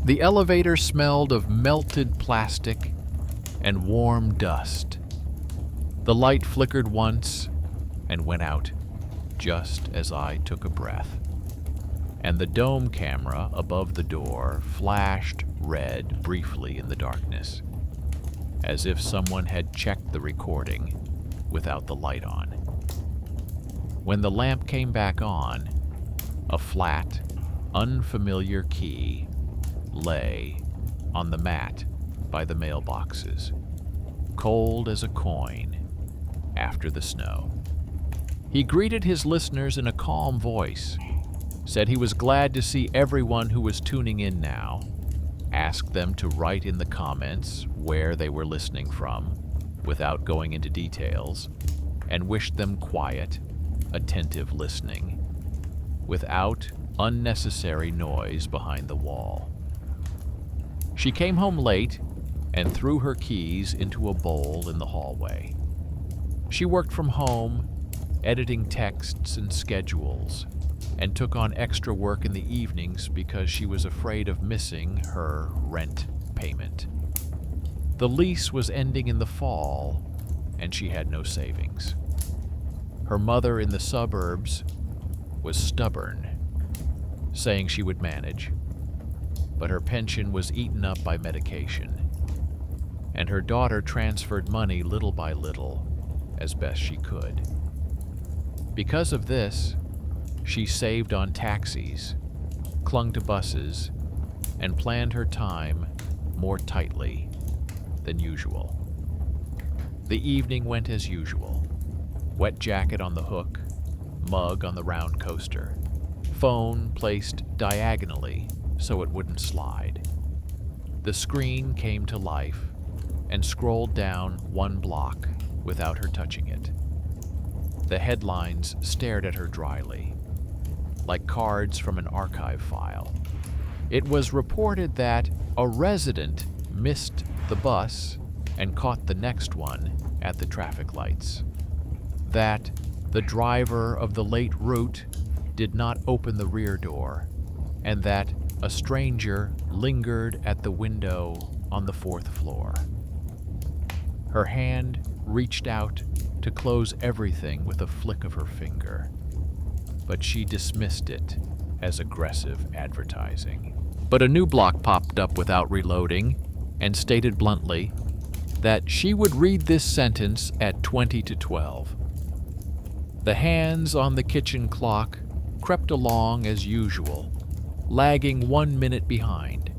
The elevator smelled of melted plastic and warm dust. The light flickered once and went out just as I took a breath. And the dome camera above the door flashed red briefly in the darkness, as if someone had checked the recording without the light on. When the lamp came back on, a flat, unfamiliar key lay on the mat by the mailboxes, cold as a coin after the snow. He greeted his listeners in a calm voice, said he was glad to see everyone who was tuning in now, asked them to write in the comments where they were listening from, without going into details, and wished them quiet, attentive listening, without unnecessary noise behind the wall. She came home late and threw her keys into a bowl in the hallway. She worked from home, editing texts and schedules, and took on extra work in the evenings because she was afraid of missing her rent payment. The lease was ending in the fall, and she had no savings. Her mother in the suburbs was stubborn, saying she would manage, but her pension was eaten up by medication, and her daughter transferred money little by little as best she could. Because of this, she saved on taxis, clung to buses, and planned her time more tightly than usual. The evening went as usual. Wet jacket on the hook, mug on the round coaster, phone placed diagonally so it wouldn't slide. The screen came to life and scrolled down one block without her touching it. The headlines stared at her dryly, like cards from an archive file. It was reported that a resident missed the bus and caught the next one at the traffic lights, that the driver of the late route did not open the rear door, and that a stranger lingered at the window on the 4th floor. Her hand reached out to close everything with a flick of her finger, but she dismissed it as aggressive advertising. But a new block popped up without reloading and stated bluntly that she would read this sentence at 20 to 12. The hands on the kitchen clock crept along as usual, lagging 1 minute behind.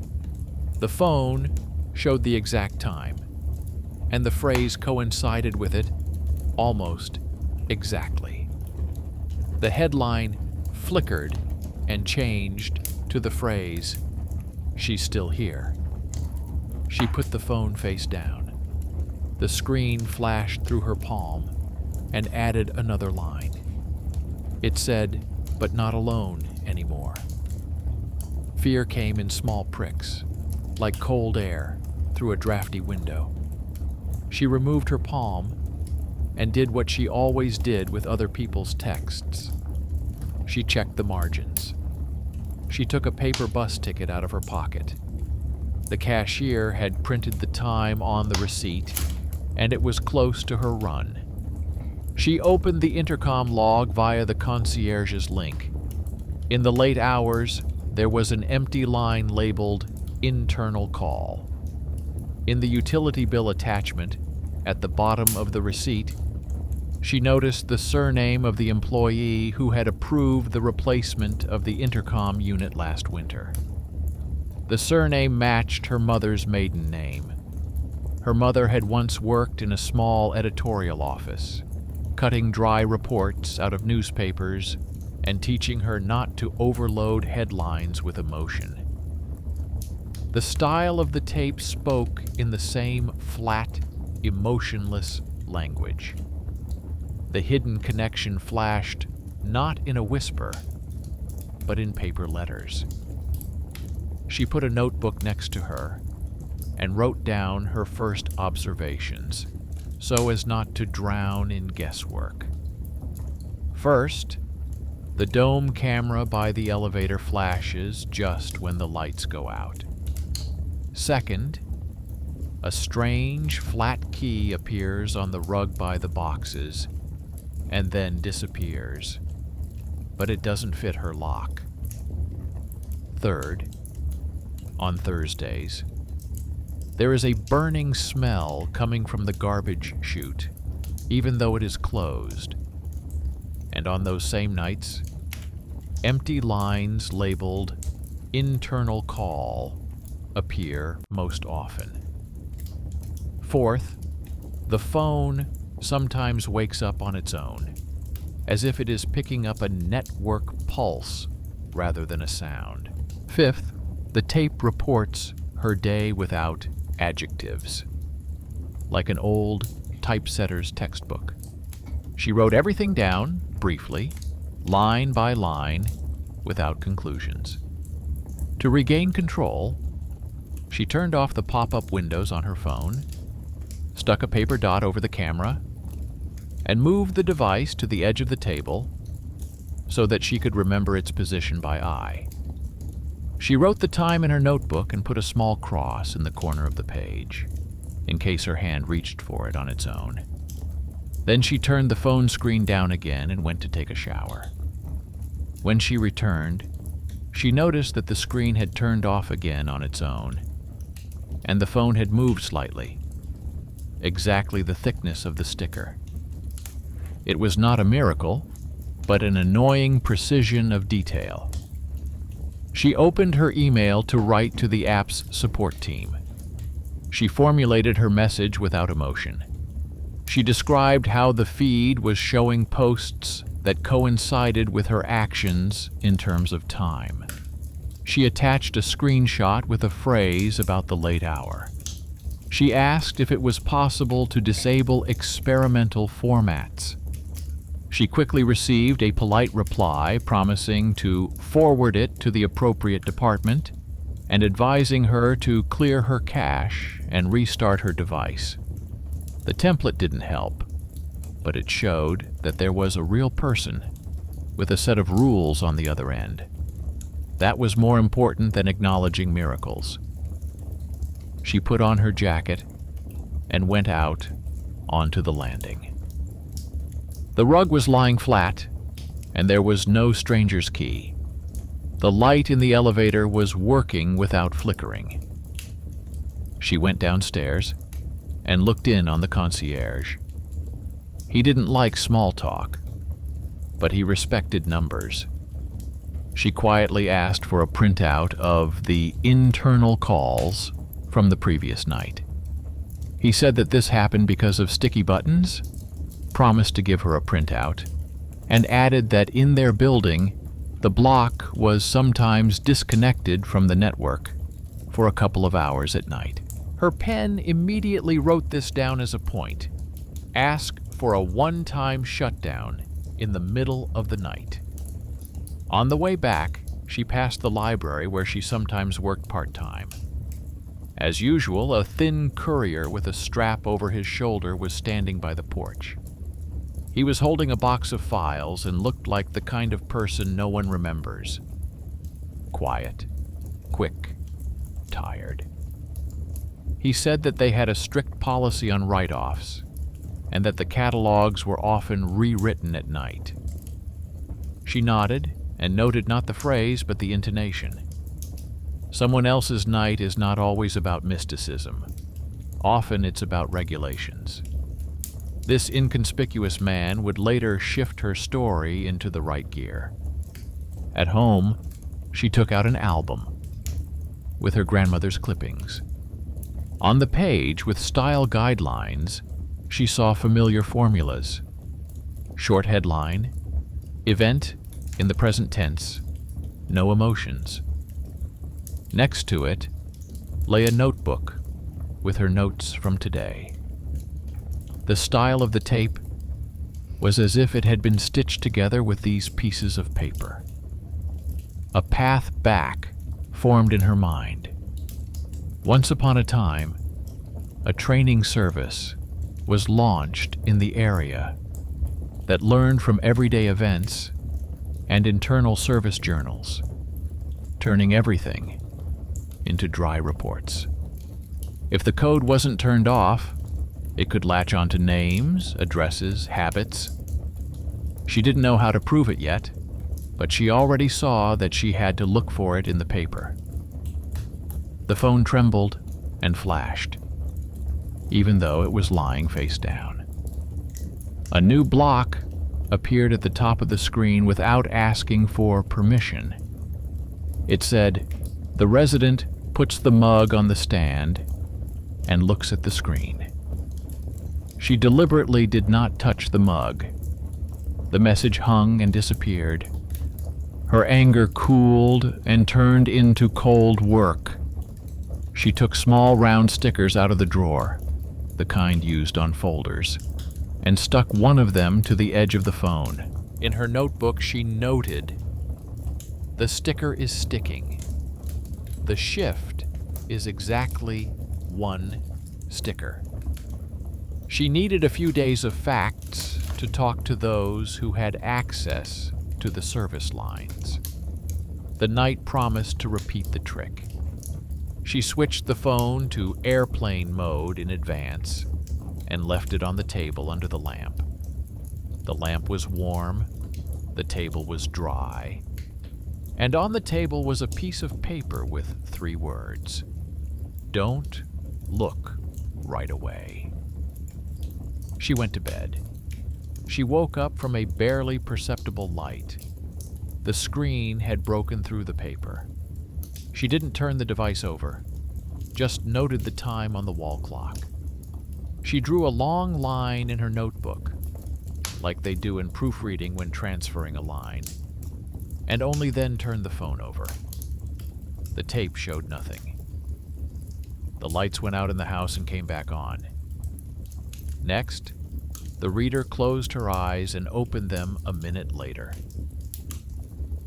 The phone showed the exact time, and the phrase coincided with it almost exactly. The headline flickered and changed to the phrase, "She's still here." She put the phone face down. The screen flashed through her palm and added another line. It said, "But not alone anymore." Fear came in small pricks, like cold air through a drafty window. She removed her palm and did what she always did with other people's texts. She checked the margins. She took a paper bus ticket out of her pocket. The cashier had printed the time on the receipt, and it was close to her run. She opened the intercom log via the concierge's link. In the late hours, there was an empty line labeled "Internal Call." In the utility bill attachment, at the bottom of the receipt, she noticed the surname of the employee who had approved the replacement of the intercom unit last winter. The surname matched her mother's maiden name. Her mother had once worked in a small editorial office, cutting dry reports out of newspapers and teaching her not to overload headlines with emotion. The style of the tape spoke in the same flat, emotionless language. The hidden connection flashed not in a whisper, but in paper letters. She put a notebook next to her and wrote down her first observations, so as not to drown in guesswork. First, the dome camera by the elevator flashes just when the lights go out. Second, a strange, flat key appears on the rug by the boxes and then disappears, but it doesn't fit her lock. Third, on Thursdays, there is a burning smell coming from the garbage chute, even though it is closed. And on those same nights, empty lines labeled internal call appear most often. Fourth, the phone sometimes wakes up on its own, as if it is picking up a network pulse rather than a sound. Fifth, the tape reports her day without adjectives, like an old typesetter's textbook. She wrote everything down, briefly, line by line, without conclusions. To regain control, she turned off the pop-up windows on her phone, stuck a paper dot over the camera, and moved the device to the edge of the table so that she could remember its position by eye. She wrote the time in her notebook and put a small cross in the corner of the page, in case her hand reached for it on its own. Then she turned the phone screen down again and went to take a shower. When she returned, she noticed that the screen had turned off again on its own, and the phone had moved slightly, exactly the thickness of the sticker. It was not a miracle, but an annoying precision of detail. She opened her email to write to the app's support team. She formulated her message without emotion. She described how the feed was showing posts that coincided with her actions in terms of time. She attached a screenshot with a phrase about the late hour. She asked if it was possible to disable experimental formats. She quickly received a polite reply promising to forward it to the appropriate department and advising her to clear her cache and restart her device. The template didn't help, but it showed that there was a real person with a set of rules on the other end. That was more important than acknowledging miracles. She put on her jacket and went out onto the landing. The rug was lying flat, and there was no stranger's key. The light in the elevator was working without flickering. She went downstairs and looked in on the concierge. He didn't like small talk, but he respected numbers. She quietly asked for a printout of the internal calls from the previous night. He said that this happened because of sticky buttons, promised to give her a printout, and added that in their building, the block was sometimes disconnected from the network for a couple of hours at night. Her pen immediately wrote this down as a point. Ask for a one-time shutdown in the middle of the night. On the way back, she passed the library where she sometimes worked part-time. As usual, a thin courier with a strap over his shoulder was standing by the porch. He was holding a box of files and looked like the kind of person no one remembers. Quiet, quick, tired. He said that they had a strict policy on write-offs, and that the catalogs were often rewritten at night. She nodded and noted not the phrase but the intonation. Someone else's night is not always about mysticism. Often it's about regulations. This inconspicuous man would later shift her story into the right gear. At home, she took out an album with her grandmother's clippings. On the page, with style guidelines, she saw familiar formulas. Short headline, event in the present tense, no emotions. Next to it lay a notebook with her notes from today. The style of the tape was as if it had been stitched together with these pieces of paper. A path back formed in her mind. Once upon a time, a training service was launched in the area that learned from everyday events and internal service journals, turning everything into dry reports. If the code wasn't turned off, it could latch onto names, addresses, habits. She didn't know how to prove it yet, but she already saw that she had to look for it in the paper. The phone trembled and flashed, even though it was lying face down. A new block appeared at the top of the screen without asking for permission. It said, "The resident puts the mug on the stand and looks at the screen." She deliberately did not touch the mug. The message hung and disappeared. Her anger cooled and turned into cold work. She took small round stickers out of the drawer, the kind used on folders, and stuck one of them to the edge of the phone. In her notebook, she noted, "The sticker is sticking. The shift is exactly one sticker." She needed a few days of facts to talk to those who had access to the service lines. The night promised to repeat the trick. She switched the phone to airplane mode in advance and left it on the table under the lamp. The lamp was warm, the table was dry, and on the table was a piece of paper with 3 words: "Don't look right away." She went to bed. She woke up from a barely perceptible light. The screen had broken through the paper. She didn't turn the device over, just noted the time on the wall clock. She drew a long line in her notebook, like they do in proofreading when transferring a line, and only then turned the phone over. The tape showed nothing. The lights went out in the house and came back on. Next, the reader closed her eyes and opened them a minute later.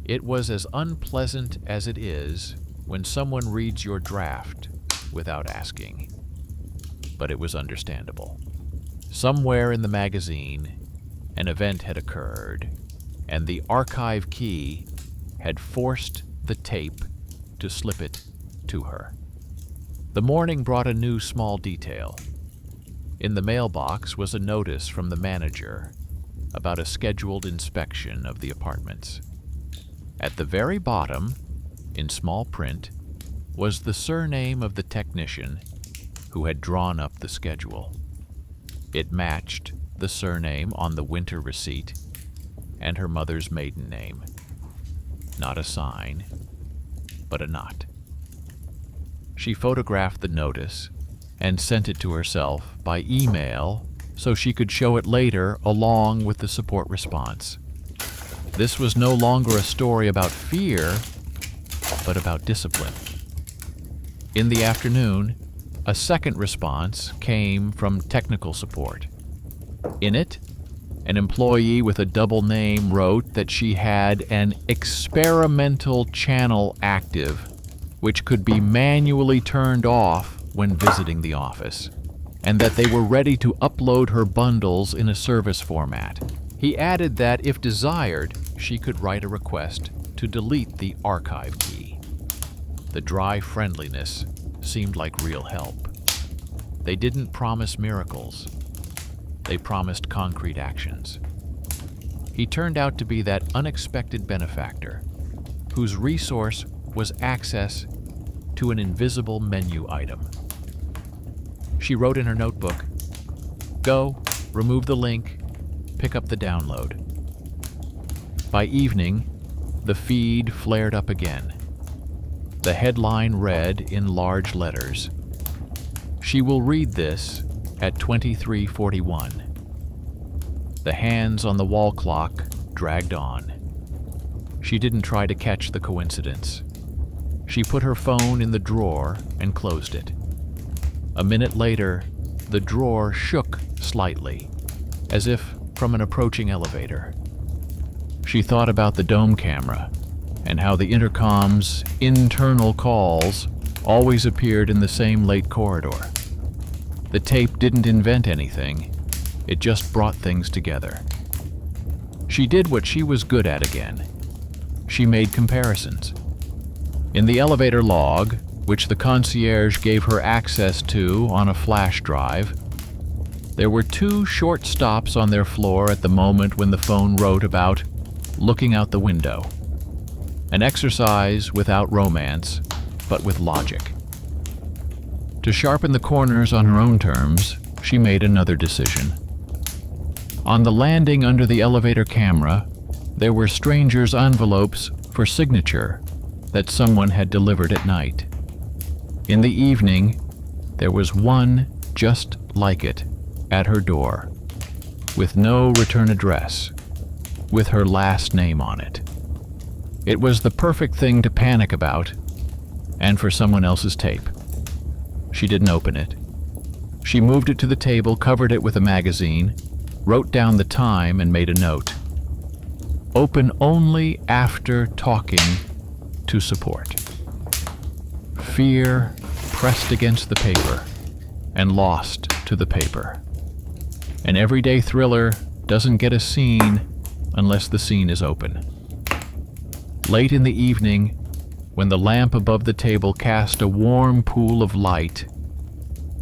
It was as unpleasant as it is when someone reads your draft without asking. But it was understandable. Somewhere in the magazine, an event had occurred, and the archive key had forced the tape to slip it to her. The morning brought a new small detail. In the mailbox was a notice from the manager about a scheduled inspection of the apartments. At the very bottom, in small print, was the surname of the technician who had drawn up the schedule. It matched the surname on the winter receipt and her mother's maiden name. Not a sign, but a knot. She photographed the notice and sent it to herself by email so she could show it later along with the support response. This was no longer a story about fear, but about discipline. In the afternoon, a second response came from technical support. In it, an employee with a double name wrote that she had an experimental channel active, which could be manually turned off when visiting the office, and that they were ready to upload her bundles in a service format. He added that, if desired, she could write a request to delete the archive key. The dry friendliness seemed like real help. They didn't promise miracles. They promised concrete actions. He turned out to be that unexpected benefactor whose resource was access to an invisible menu item. She wrote in her notebook, "Go, remove the link, pick up the download." By evening, the feed flared up again. The headline read in large letters, "She will read this at 23:41. The hands on the wall clock dragged on. She didn't try to catch the coincidence. She put her phone in the drawer and closed it. A minute later, the drawer shook slightly, as if from an approaching elevator. She thought about the dome camera and how the intercom's internal calls always appeared in the same late corridor. The tape didn't invent anything, it just brought things together. She did what she was good at again. She made comparisons. In the elevator log, which the concierge gave her access to on a flash drive. There were 2 short stops on their floor at the moment when the phone wrote about looking out the window. An exercise without romance, but with logic. To sharpen the corners on her own terms, she made another decision. On the landing under the elevator camera, there were strangers' envelopes for signature that someone had delivered at night. In the evening, there was one just like it at her door, with no return address, with her last name on it. It was the perfect thing to panic about, and for someone else's tape. She didn't open it. She moved it to the table, covered it with a magazine, wrote down the time, and made a note. Open only after talking to support. Fear pressed against the paper and lost to the paper. An everyday thriller doesn't get a scene unless the scene is open. Late in the evening, when the lamp above the table cast a warm pool of light,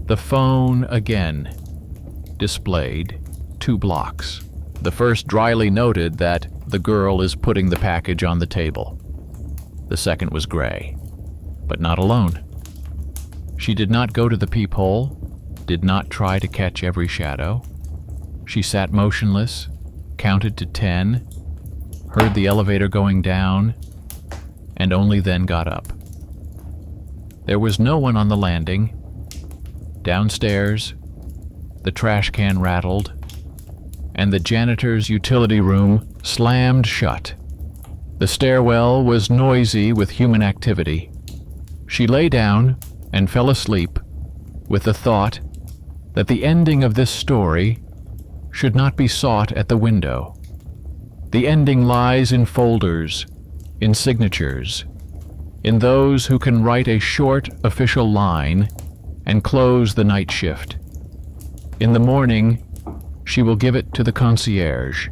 the phone again displayed 2 blocks. The first dryly noted that the girl is putting the package on the table. The second was gray, but not alone. She did not go to the peephole, did not try to catch every shadow. She sat motionless, counted to 10, heard the elevator going down, and only then got up. There was no one on the landing. Downstairs, the trash can rattled, and the janitor's utility room slammed shut. The stairwell was noisy with human activity. She lay down and fell asleep with the thought that the ending of this story should not be sought at the window. The ending lies in folders, in signatures, in those who can write a short official line and close the night shift. In the morning, she will give it to the concierge.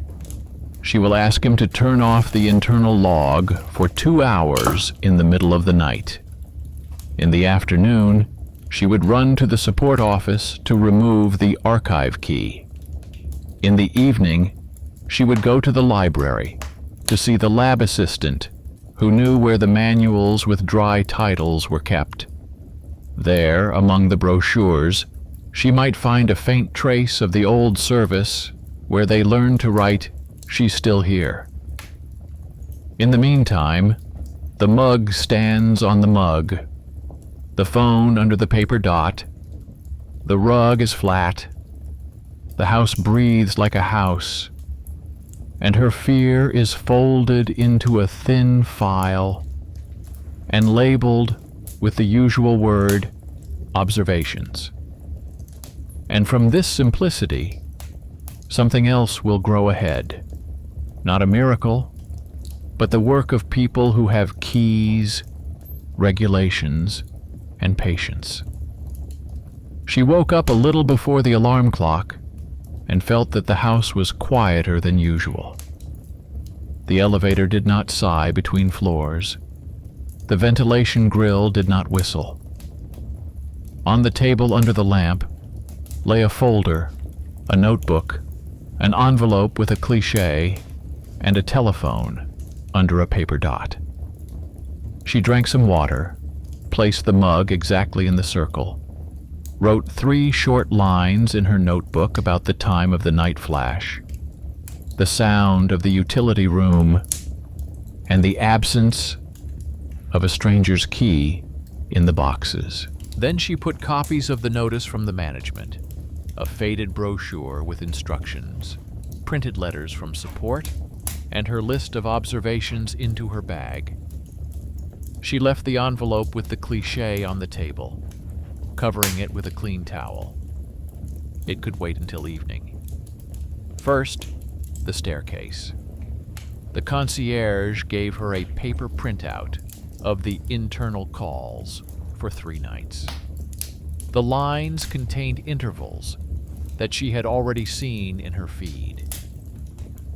She will ask him to turn off the internal log for 2 hours in the middle of the night. In the afternoon, she would run to the support office to remove the archive key. In the evening, she would go to the library to see the lab assistant who knew where the manuals with dry titles were kept. There, among the brochures, she might find a faint trace of the old service where they learned to write, "She's still here." In the meantime, the mug stands on the mug, the phone under the paper dot, the rug is flat, the house breathes like a house, and her fear is folded into a thin file and labeled with the usual word, observations. And from this simplicity, something else will grow ahead. Not a miracle, but the work of people who have keys, regulations, and patience. She woke up a little before the alarm clock and felt that the house was quieter than usual. The elevator did not sigh between floors. The ventilation grill did not whistle. On the table under the lamp lay a folder, a notebook, an envelope with a cliché, and a telephone under a paper dot. She drank some water, placed the mug exactly in the circle, wrote 3 short lines in her notebook about the time of the night flash, the sound of the utility room, and the absence of a stranger's key in the boxes. Then she put copies of the notice from the management, a faded brochure with instructions, printed letters from support, and her list of observations into her bag. She left the envelope with the cliché on the table, covering it with a clean towel. It could wait until evening. First, the staircase. The concierge gave her a paper printout of the internal calls for 3 nights. The lines contained intervals that she had already seen in her feed.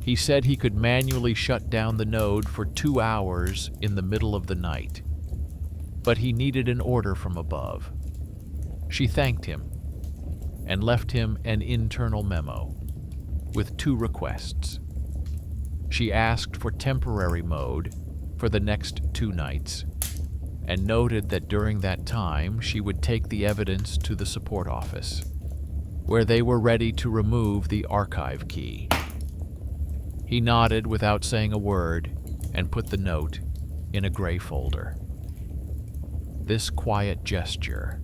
He said he could manually shut down the node for 2 hours in the middle of the night. but he needed an order from above. She thanked him and left him an internal memo with 2 requests. She asked for temporary mode for the next 2 nights and noted that during that time she would take the evidence to the support office, where they were ready to remove the archive key. He nodded without saying a word and put the note in a gray folder. This quiet gesture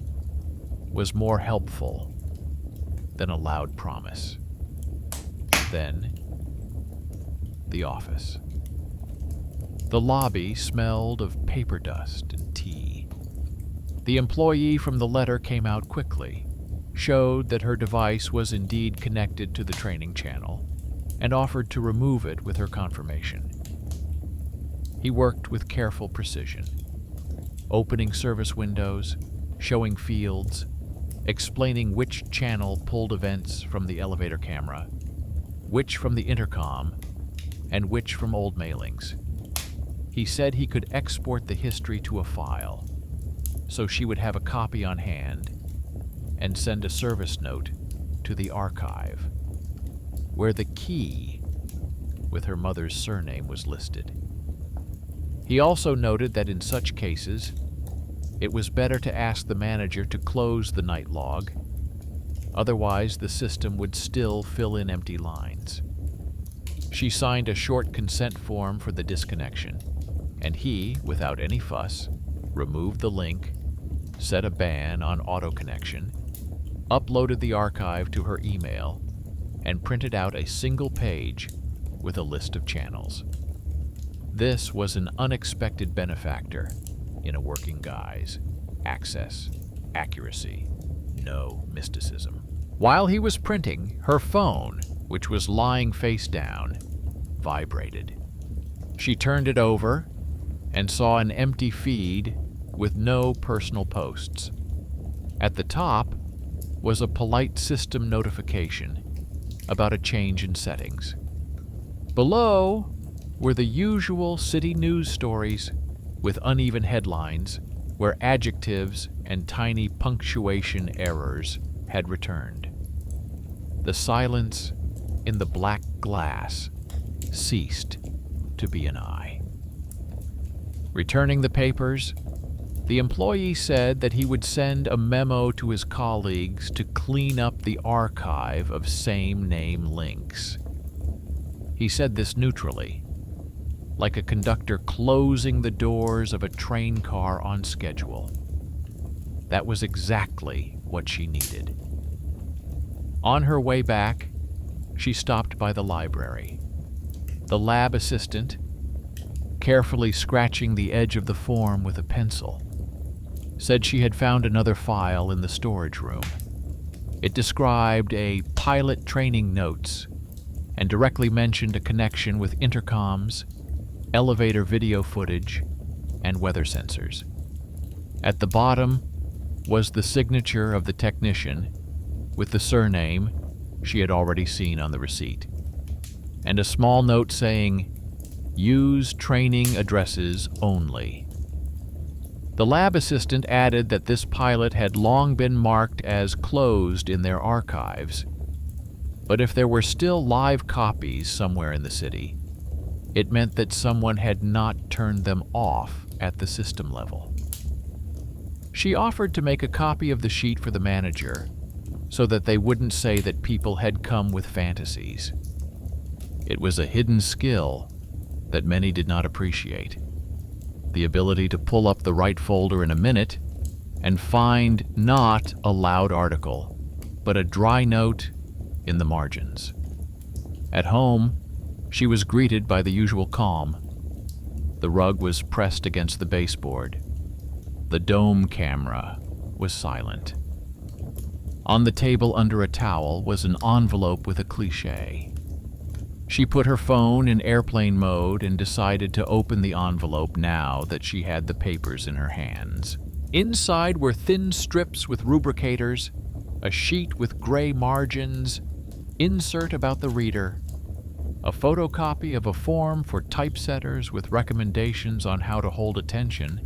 was more helpful than a loud promise. Then, the office. The lobby smelled of paper dust and tea. The employee from the letter came out quickly, showed that her device was indeed connected to the training channel, and offered to remove it with her confirmation. He worked with careful precision, opening service windows, showing fields, explaining which channel pulled events from the elevator camera, which from the intercom, and which from old mailings. He said he could export the history to a file, so she would have a copy on hand and send a service note to the archive, where the key with her mother's surname was listed. He also noted that in such cases, it was better to ask the manager to close the night log, otherwise the system would still fill in empty lines. She signed a short consent form for the disconnection, and he, without any fuss, removed the link, set a ban on auto-connection, uploaded the archive to her email, and printed out a single page with a list of channels. This was an unexpected benefactor in a working guise. Access, accuracy, no mysticism. While he was printing, her phone, which was lying face down, vibrated. She turned it over and saw an empty feed with no personal posts. At the top was a polite system notification about a change in settings. Below were the usual city news stories with uneven headlines where adjectives and tiny punctuation errors had returned. The silence in the black glass ceased to be an eye. Returning the papers, the employee said that he would send a memo to his colleagues to clean up the archive of same-name links. He said this neutrally, like a conductor closing the doors of a train car on schedule. That was exactly what she needed. On her way back, she stopped by the library. The lab assistant, carefully scratching the edge of the form with a pencil, said she had found another file in the storage room. It described a pilot training notes and directly mentioned a connection with intercoms, elevator video footage, and weather sensors. At the bottom was the signature of the technician with the surname she had already seen on the receipt, and a small note saying, "Use training addresses only." The lab assistant added that this pilot had long been marked as closed in their archives, but if there were still live copies somewhere in the city, it meant that someone had not turned them off at the system level. She offered to make a copy of the sheet for the manager so that they wouldn't say that people had come with fantasies. It was a hidden skill that many did not appreciate. The ability to pull up the right folder in a minute and find not a loud article, but a dry note in the margins. At home, she was greeted by the usual calm. The rug was pressed against the baseboard. The dome camera was silent. On the table under a towel was an envelope with a cliché. She put her phone in airplane mode and decided to open the envelope now that she had the papers in her hands. Inside were thin strips with rubricators, a sheet with gray margins, insert about the reader, a photocopy of a form for typesetters with recommendations on how to hold attention,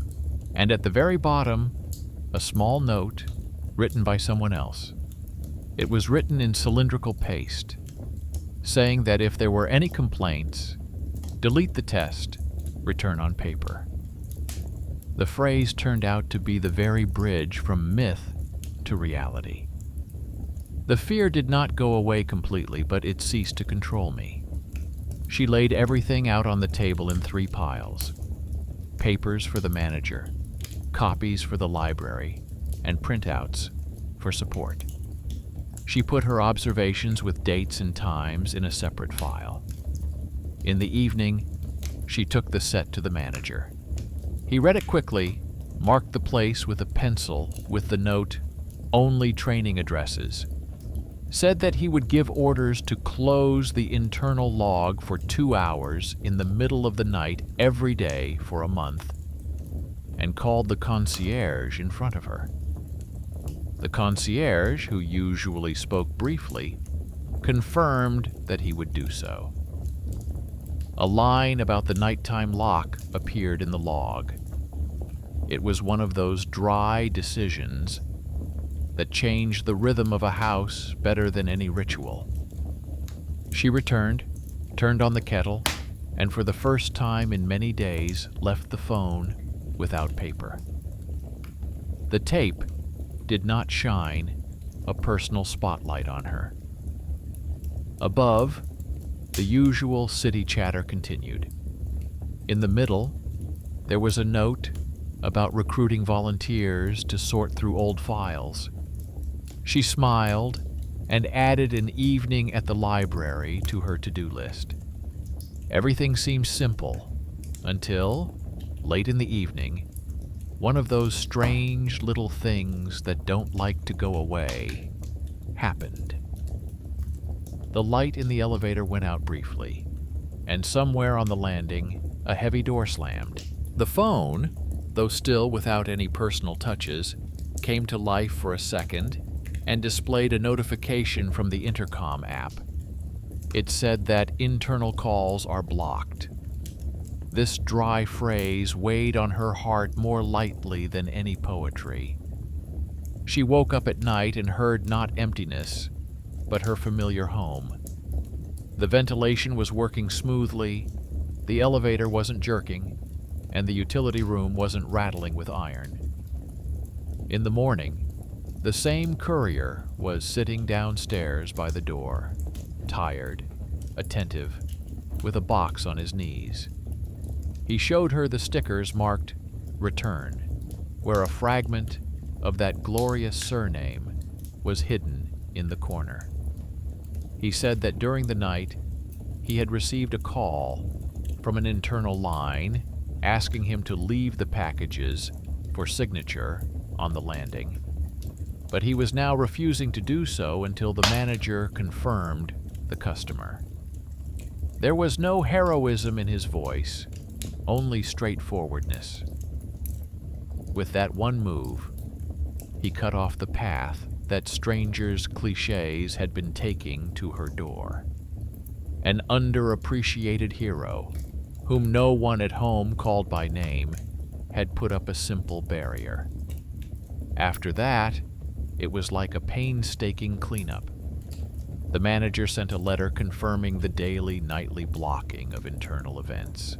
and at the very bottom, a small note written by someone else. It was written in cylindrical paste, saying that if there were any complaints, delete the test, return on paper. The phrase turned out to be the very bridge from myth to reality. The fear did not go away completely, but it ceased to control me. She laid everything out on the table in 3 piles: papers for the manager, copies for the library, and printouts for support. She put her observations with dates and times in a separate file. In the evening, she took the set to the manager. He read it quickly, marked the place with a pencil with the note, "Only training addresses," said that he would give orders to close the internal log for 2 hours in the middle of the night every day for a month, and called the concierge in front of her. The concierge, who usually spoke briefly, confirmed that he would do so. A line about the nighttime lock appeared in the log. It was one of those dry decisions that change the rhythm of a house better than any ritual. She returned, turned on the kettle, and for the first time in many days left the phone without paper. The tape did not shine a personal spotlight on her. Above, the usual city chatter continued. In the middle, there was a note about recruiting volunteers to sort through old files. She smiled and added an evening at the library to her to-do list. Everything seemed simple until, late in the evening, one of those strange little things that don't like to go away happened. The light in the elevator went out briefly, and somewhere on the landing, a heavy door slammed. The phone, though still without any personal touches, came to life for a second and displayed a notification from the intercom app. It said that internal calls are blocked. This dry phrase weighed on her heart more lightly than any poetry. She woke up at night and heard not emptiness, but her familiar home. The ventilation was working smoothly, the elevator wasn't jerking, and the utility room wasn't rattling with iron. In the morning, the same courier was sitting downstairs by the door, tired, attentive, with a box on his knees. He showed her the stickers marked "Return," where a fragment of that glorious surname was hidden in the corner. He said that during the night, he had received a call from an internal line asking him to leave the packages for signature on the landing. But he was now refusing to do so until the manager confirmed the customer. There was no heroism in his voice, only straightforwardness. With that one move, he cut off the path that strangers' cliches had been taking to her door. An underappreciated hero, whom no one at home called by name, had put up a simple barrier. After that, it was like a painstaking cleanup. The manager sent a letter confirming the daily, nightly blocking of internal events.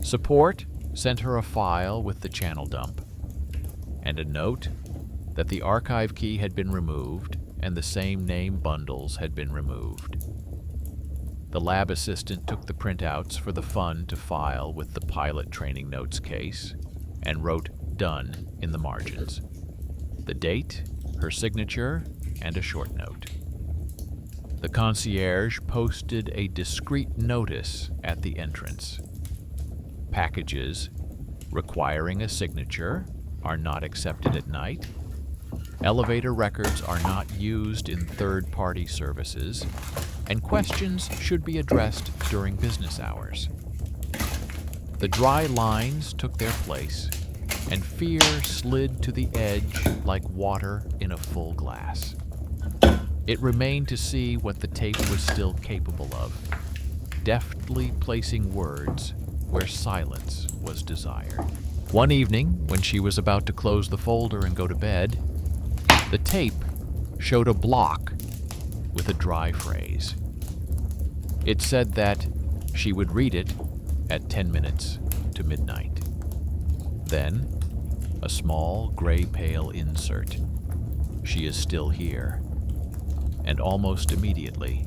Support sent her a file with the channel dump, and a note that the archive key had been removed and the same name bundles had been removed. The lab assistant took the printouts for the fund to file with the pilot training notes case and wrote "Done" in the margins. The date, her signature, and a short note. The concierge posted a discreet notice at the entrance. Packages requiring a signature are not accepted at night. Elevator records are not used in third-party services, and questions should be addressed during business hours. The dry lines took their place, and fear slid to the edge like water in a full glass. It remained to see what the tape was still capable of, deftly placing words where silence was desired. One evening, when she was about to close the folder and go to bed, the tape showed a block with a dry phrase. It said that she would read it at 10 minutes to midnight. Then, a small gray-pale insert. She is still here. And almost immediately,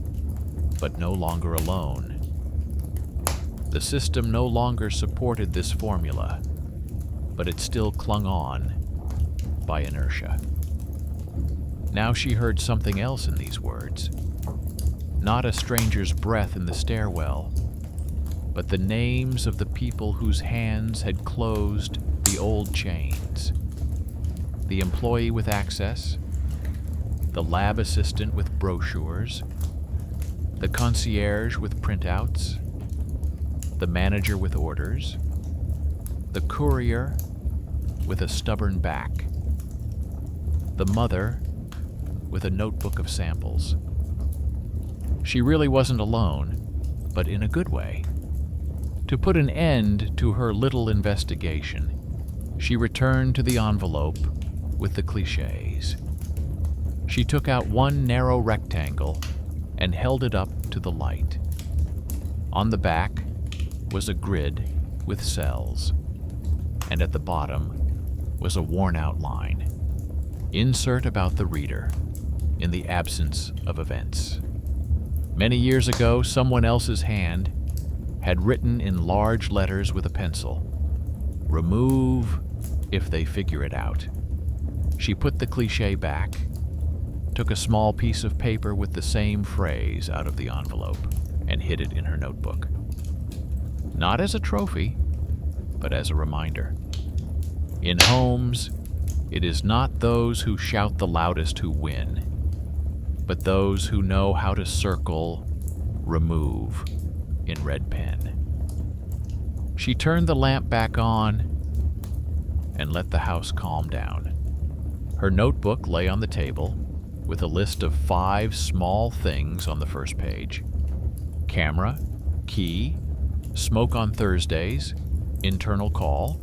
but no longer alone. The system no longer supported this formula, but it still clung on by inertia. Now she heard something else in these words. Not a stranger's breath in the stairwell, but the names of the people whose hands had closed the old chains. The employee with access, the lab assistant with brochures, the concierge with printouts, the manager with orders, the courier with a stubborn back, the mother with a notebook of samples. She really wasn't alone, but in a good way. To put an end to her little investigation, she returned to the envelope with the cliches. She took out one narrow rectangle and held it up to the light. On the back was a grid with cells, and at the bottom was a worn-out line. Insert about the reader in the absence of events. Many years ago, someone else's hand had written in large letters with a pencil, "Remove if they figure it out." She put the cliche back, took a small piece of paper with the same phrase out of the envelope, and hid it in her notebook. Not as a trophy, but as a reminder. In homes, it is not those who shout the loudest who win, but those who know how to circle "remove" in red pen. She turned the lamp back on and let the house calm down. Her notebook lay on the table with a list of 5 small things on the first page. Camera, key, smoke on Thursdays, internal call,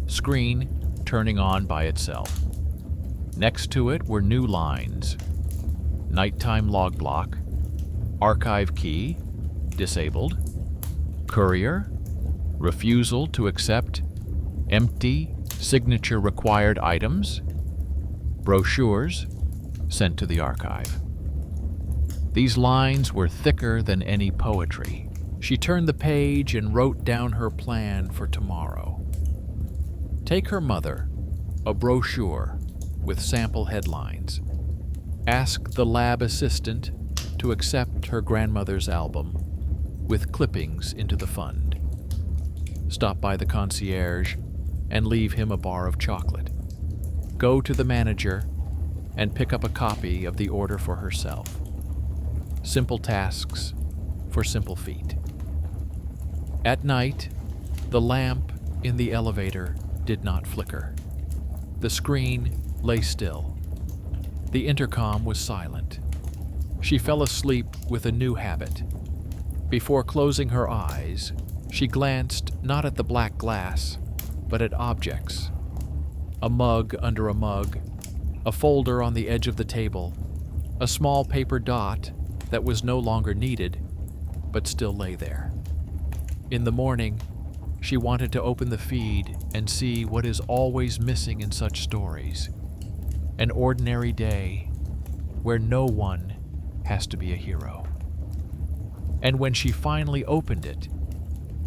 screen turning on by itself. Next to it were new lines: nighttime log block, archive key, disabled, courier, refusal to accept empty signature required items, brochures sent to the archive. These lines were thicker than any poetry. She turned the page and wrote down her plan for tomorrow. Take her mother a brochure with sample headlines. Ask the lab assistant to accept her grandmother's album with clippings into the fund. Stop by the concierge and leave him a bar of chocolate. Go to the manager and pick up a copy of the order for herself. Simple tasks for simple feet. At night, the lamp in the elevator did not flicker. The screen lay still. The intercom was silent. She fell asleep with a new habit. Before closing her eyes, she glanced not at the black glass, but at objects. A mug under a mug, a folder on the edge of the table, a small paper dot that was no longer needed, but still lay there. In the morning, she wanted to open the feed and see what is always missing in such stories. An ordinary day where no one has to be a hero. And when she finally opened it,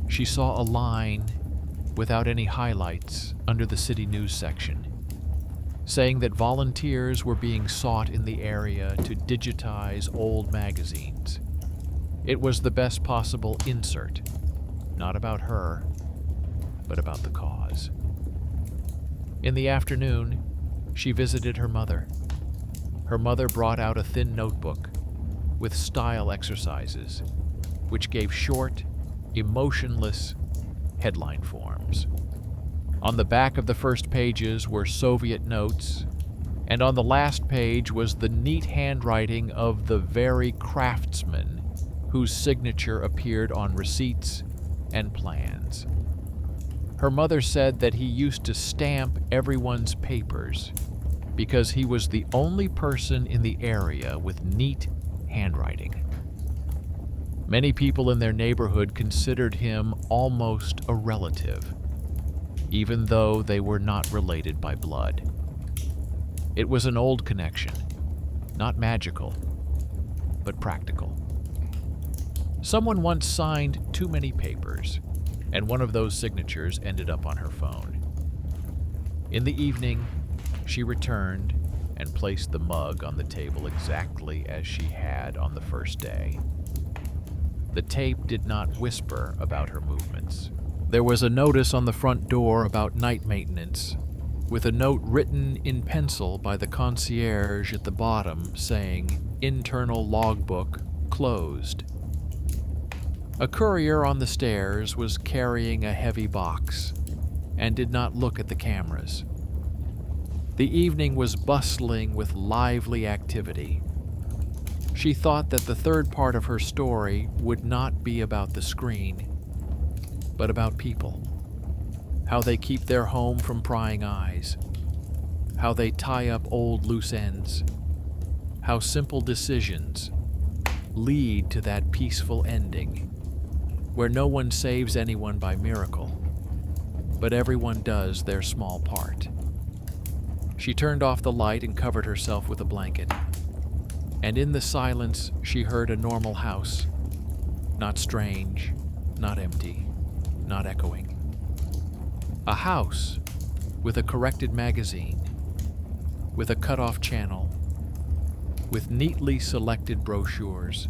she saw a line without any highlights under the city news section, saying that volunteers were being sought in the area to digitize old magazines. It was the best possible insert, not about her, but about the cause. In the afternoon, she visited her mother. Her mother brought out a thin notebook with style exercises, which gave short, emotionless headline forms. On the back of the first pages were Soviet notes, and on the last page was the neat handwriting of the very craftsman whose signature appeared on receipts and plans. Her mother said that he used to stamp everyone's papers because he was the only person in the area with neat handwriting. Many people in their neighborhood considered him almost a relative, even though they were not related by blood. It was an old connection, not magical, but practical. Someone once signed too many papers, and one of those signatures ended up on her phone. In the evening, she returned and placed the mug on the table exactly as she had on the first day. The tape did not whisper about her movements. There was a notice on the front door about night maintenance, with a note written in pencil by the concierge at the bottom saying, "Internal logbook closed." A courier on the stairs was carrying a heavy box and did not look at the cameras. The evening was bustling with lively activity. She thought that the third part of her story would not be about the screen, but about people. How they keep their home from prying eyes. How they tie up old loose ends. How simple decisions lead to that peaceful ending, where no one saves anyone by miracle, but everyone does their small part. She turned off the light and covered herself with a blanket. And in the silence, she heard a normal house. Not strange, not empty, not echoing. A house with a corrected magazine, with a cut-off channel, with neatly selected brochures,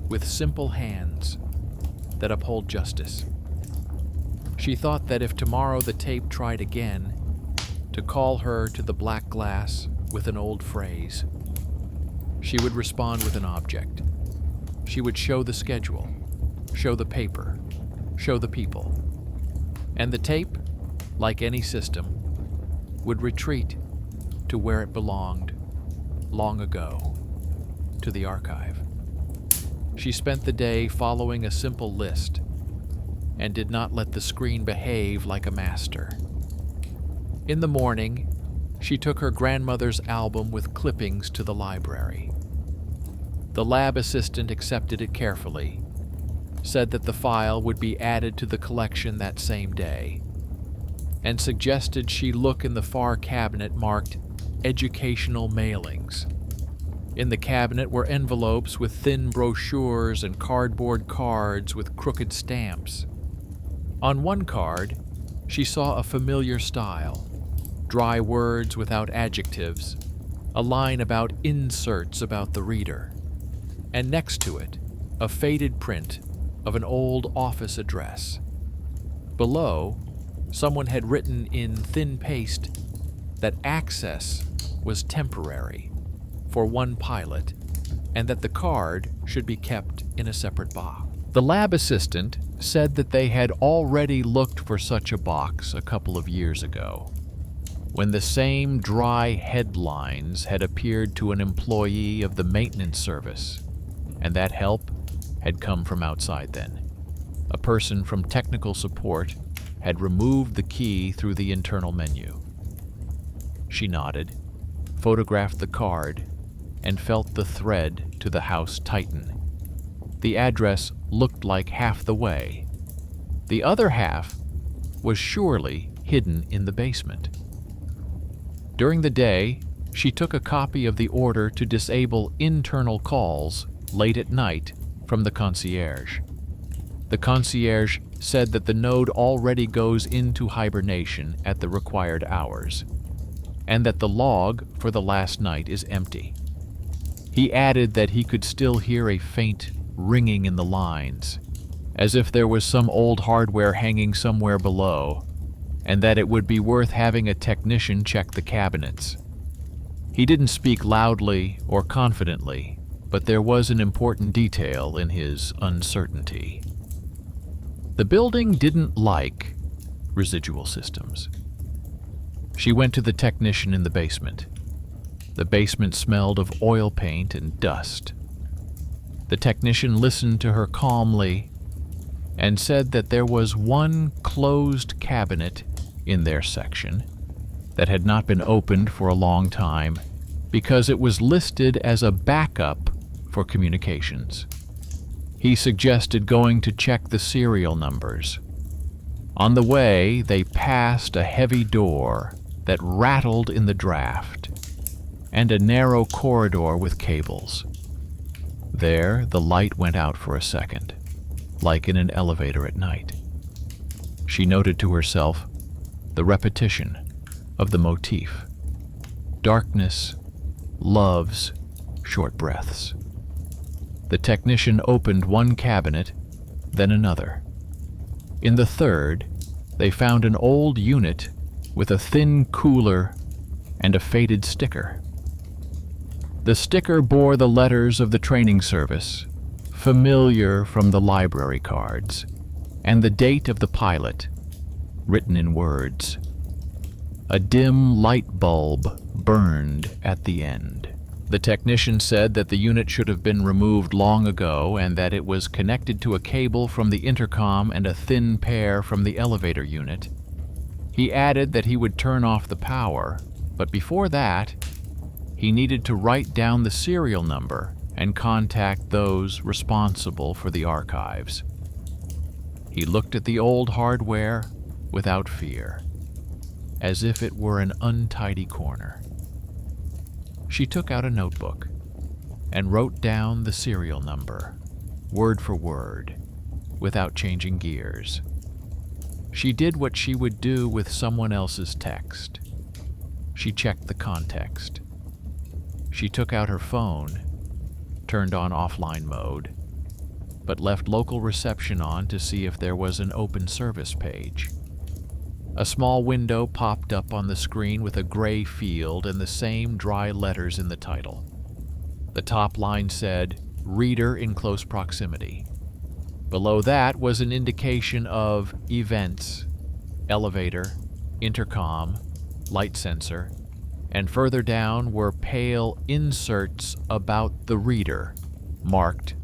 with simple hands that uphold justice. She thought that if tomorrow the tape tried again, to call her to the black glass with an old phrase, she would respond with an object. She would show the schedule, show the paper, show the people. And the tape, like any system, would retreat to where it belonged long ago, to the archive. She spent the day following a simple list and did not let the screen behave like a master. In the morning, she took her grandmother's album with clippings to the library. The lab assistant accepted it carefully, said that the file would be added to the collection that same day, and suggested she look in the far cabinet marked Educational Mailings. In the cabinet were envelopes with thin brochures and cardboard cards with crooked stamps. On one card, she saw a familiar style, dry words without adjectives, a line about inserts about the reader, and next to it, a faded print of an old office address. Below, someone had written in thin paste that access was temporary for one pilot and that the card should be kept in a separate box. The lab assistant said that they had already looked for such a box a couple of years ago, when the same dry headlines had appeared to an employee of the maintenance service, and that help had come from outside then. A person from technical support had removed the key through the internal menu. She nodded, photographed the card, and felt the thread to the house tighten. The address looked like half the way. The other half was surely hidden in the basement. During the day, she took a copy of the order to disable internal calls late at night from the concierge. The concierge said that the node already goes into hibernation at the required hours, and that the log for the last night is empty. He added that he could still hear a faint ringing in the lines, as if there was some old hardware hanging somewhere below, and that it would be worth having a technician check the cabinets. He didn't speak loudly or confidently, but there was an important detail in his uncertainty. The building didn't like residual systems. She went to the technician in the basement. The basement smelled of oil paint and dust. The technician listened to her calmly and said that there was one closed cabinet in their section that had not been opened for a long time because it was listed as a backup for communications. He suggested going to check the serial numbers. On the way, they passed a heavy door that rattled in the draft and a narrow corridor with cables. There, the light went out for a second, like in an elevator at night. She noted to herself the repetition of the motif. Darkness loves short breaths. The technician opened one cabinet, then another. In the third, they found an old unit with a thin cooler and a faded sticker. The sticker bore the letters of the training service, familiar from the library cards, and the date of the pilot, written in words. A dim light bulb burned at the end. The technician said that the unit should have been removed long ago and that it was connected to a cable from the intercom and a thin pair from the elevator unit. He added that he would turn off the power, but before that, he needed to write down the serial number and contact those responsible for the archives. He looked at the old hardware without fear, as if it were an untidy corner. She took out a notebook and wrote down the serial number, word for word, without changing gears. She did what she would do with someone else's text. She checked the context. She took out her phone, turned on offline mode, but left local reception on to see if there was an open service page. A small window popped up on the screen with a gray field and the same dry letters in the title. The top line said, "Reader in close proximity." Below that was an indication of events, elevator, intercom, light sensor, and further down were pale inserts about the reader, marked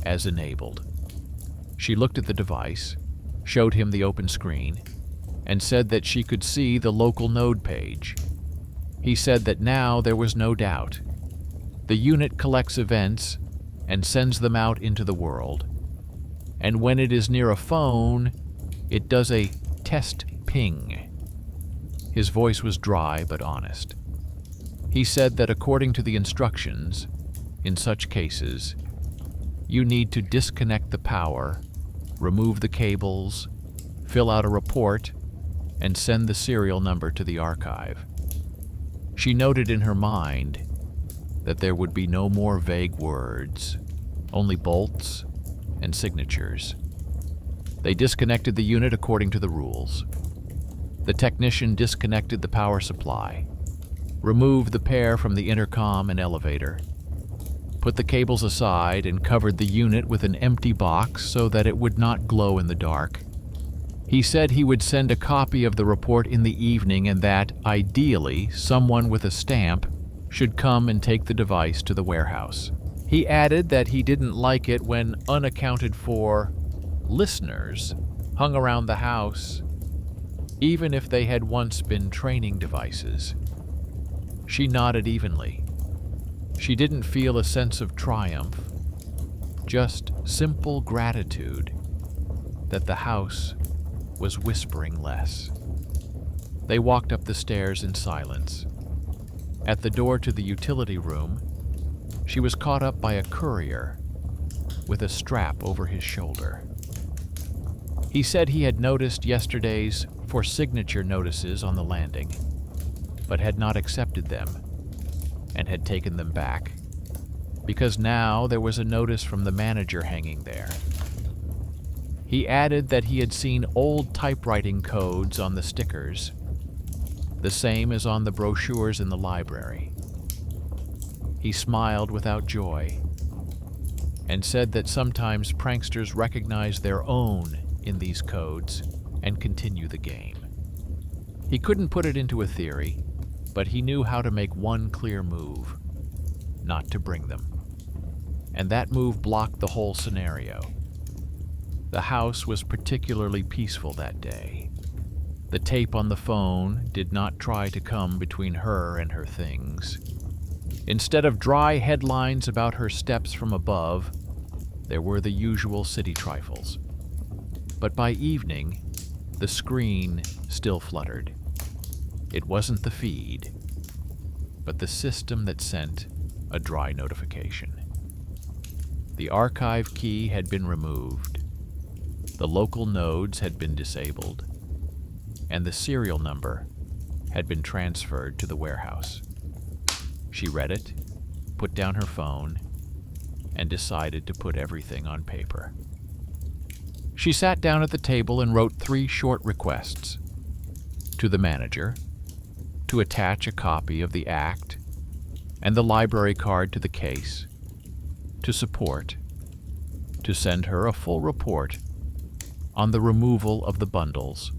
as enabled. She looked at the device, showed him the open screen, and said that she could see the local node page. He said that now there was no doubt. The unit collects events and sends them out into the world. And when it is near a phone, it does a test ping. His voice was dry but honest. He said that according to the instructions, in such cases, you need to disconnect the power, remove the cables, fill out a report, and send the serial number to the archive. She noted in her mind that there would be no more vague words, only bolts and signatures. They disconnected the unit according to the rules. The technician disconnected the power supply, removed the pair from the intercom and elevator, put the cables aside and covered the unit with an empty box so that it would not glow in the dark. He said he would send a copy of the report in the evening and that, ideally, someone with a stamp should come and take the device to the warehouse. He added that he didn't like it when unaccounted for listeners hung around the house, even if they had once been training devices. She nodded evenly. She didn't feel a sense of triumph, just simple gratitude that the house was whispering less. They walked up the stairs in silence. At the door to the utility room, she was caught up by a courier with a strap over his shoulder. He said he had noticed yesterday's for signature notices on the landing, but had not accepted them and had taken them back, because now there was a notice from the manager hanging there. He added that he had seen old typewriting codes on the stickers, the same as on the brochures in the library. He smiled without joy and said that sometimes pranksters recognize their own in these codes and continue the game. He couldn't put it into a theory, but he knew how to make one clear move: not to bring them. And that move blocked the whole scenario. The house was particularly peaceful that day. The tape on the phone did not try to come between her and her things. Instead of dry headlines about her steps from above, there were the usual city trifles. But by evening, the screen still fluttered. It wasn't the feed, but the system that sent a dry notification. The archive key had been removed, the local nodes had been disabled, and the serial number had been transferred to the warehouse. She read it, put down her phone, and decided to put everything on paper. She sat down at the table and wrote 3 short requests. To the manager, to attach a copy of the act and the library card to the case, to support, to send her a full report on the removal of the bundles,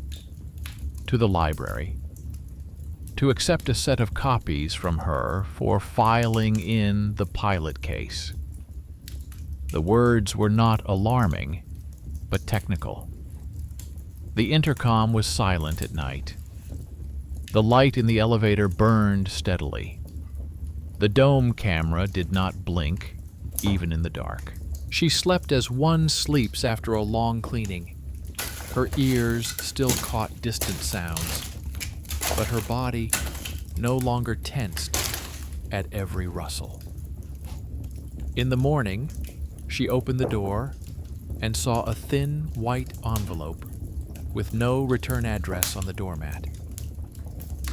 to the library, to accept a set of copies from her for filing in the pilot case. The words were not alarming, but technical. The intercom was silent at night. The light in the elevator burned steadily. The dome camera did not blink, even in the dark. She slept as one sleeps after a long cleaning. Her ears still caught distant sounds, but her body no longer tensed at every rustle. In the morning, she opened the door and saw a thin white envelope with no return address on the doormat.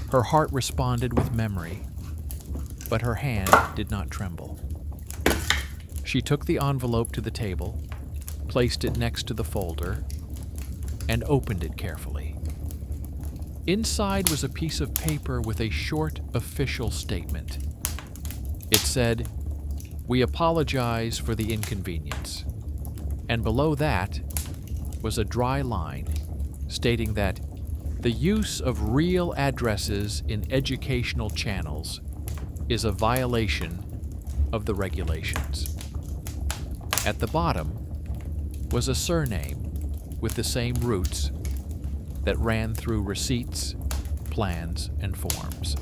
Her heart responded with memory, but her hand did not tremble. She took the envelope to the table, placed it next to the folder, and opened it carefully. Inside was a piece of paper with a short official statement. It said, "We apologize for the inconvenience." And below that was a dry line stating that the use of real addresses in educational channels is a violation of the regulations. At the bottom was a surname with the same roots that ran through receipts, plans, and forms.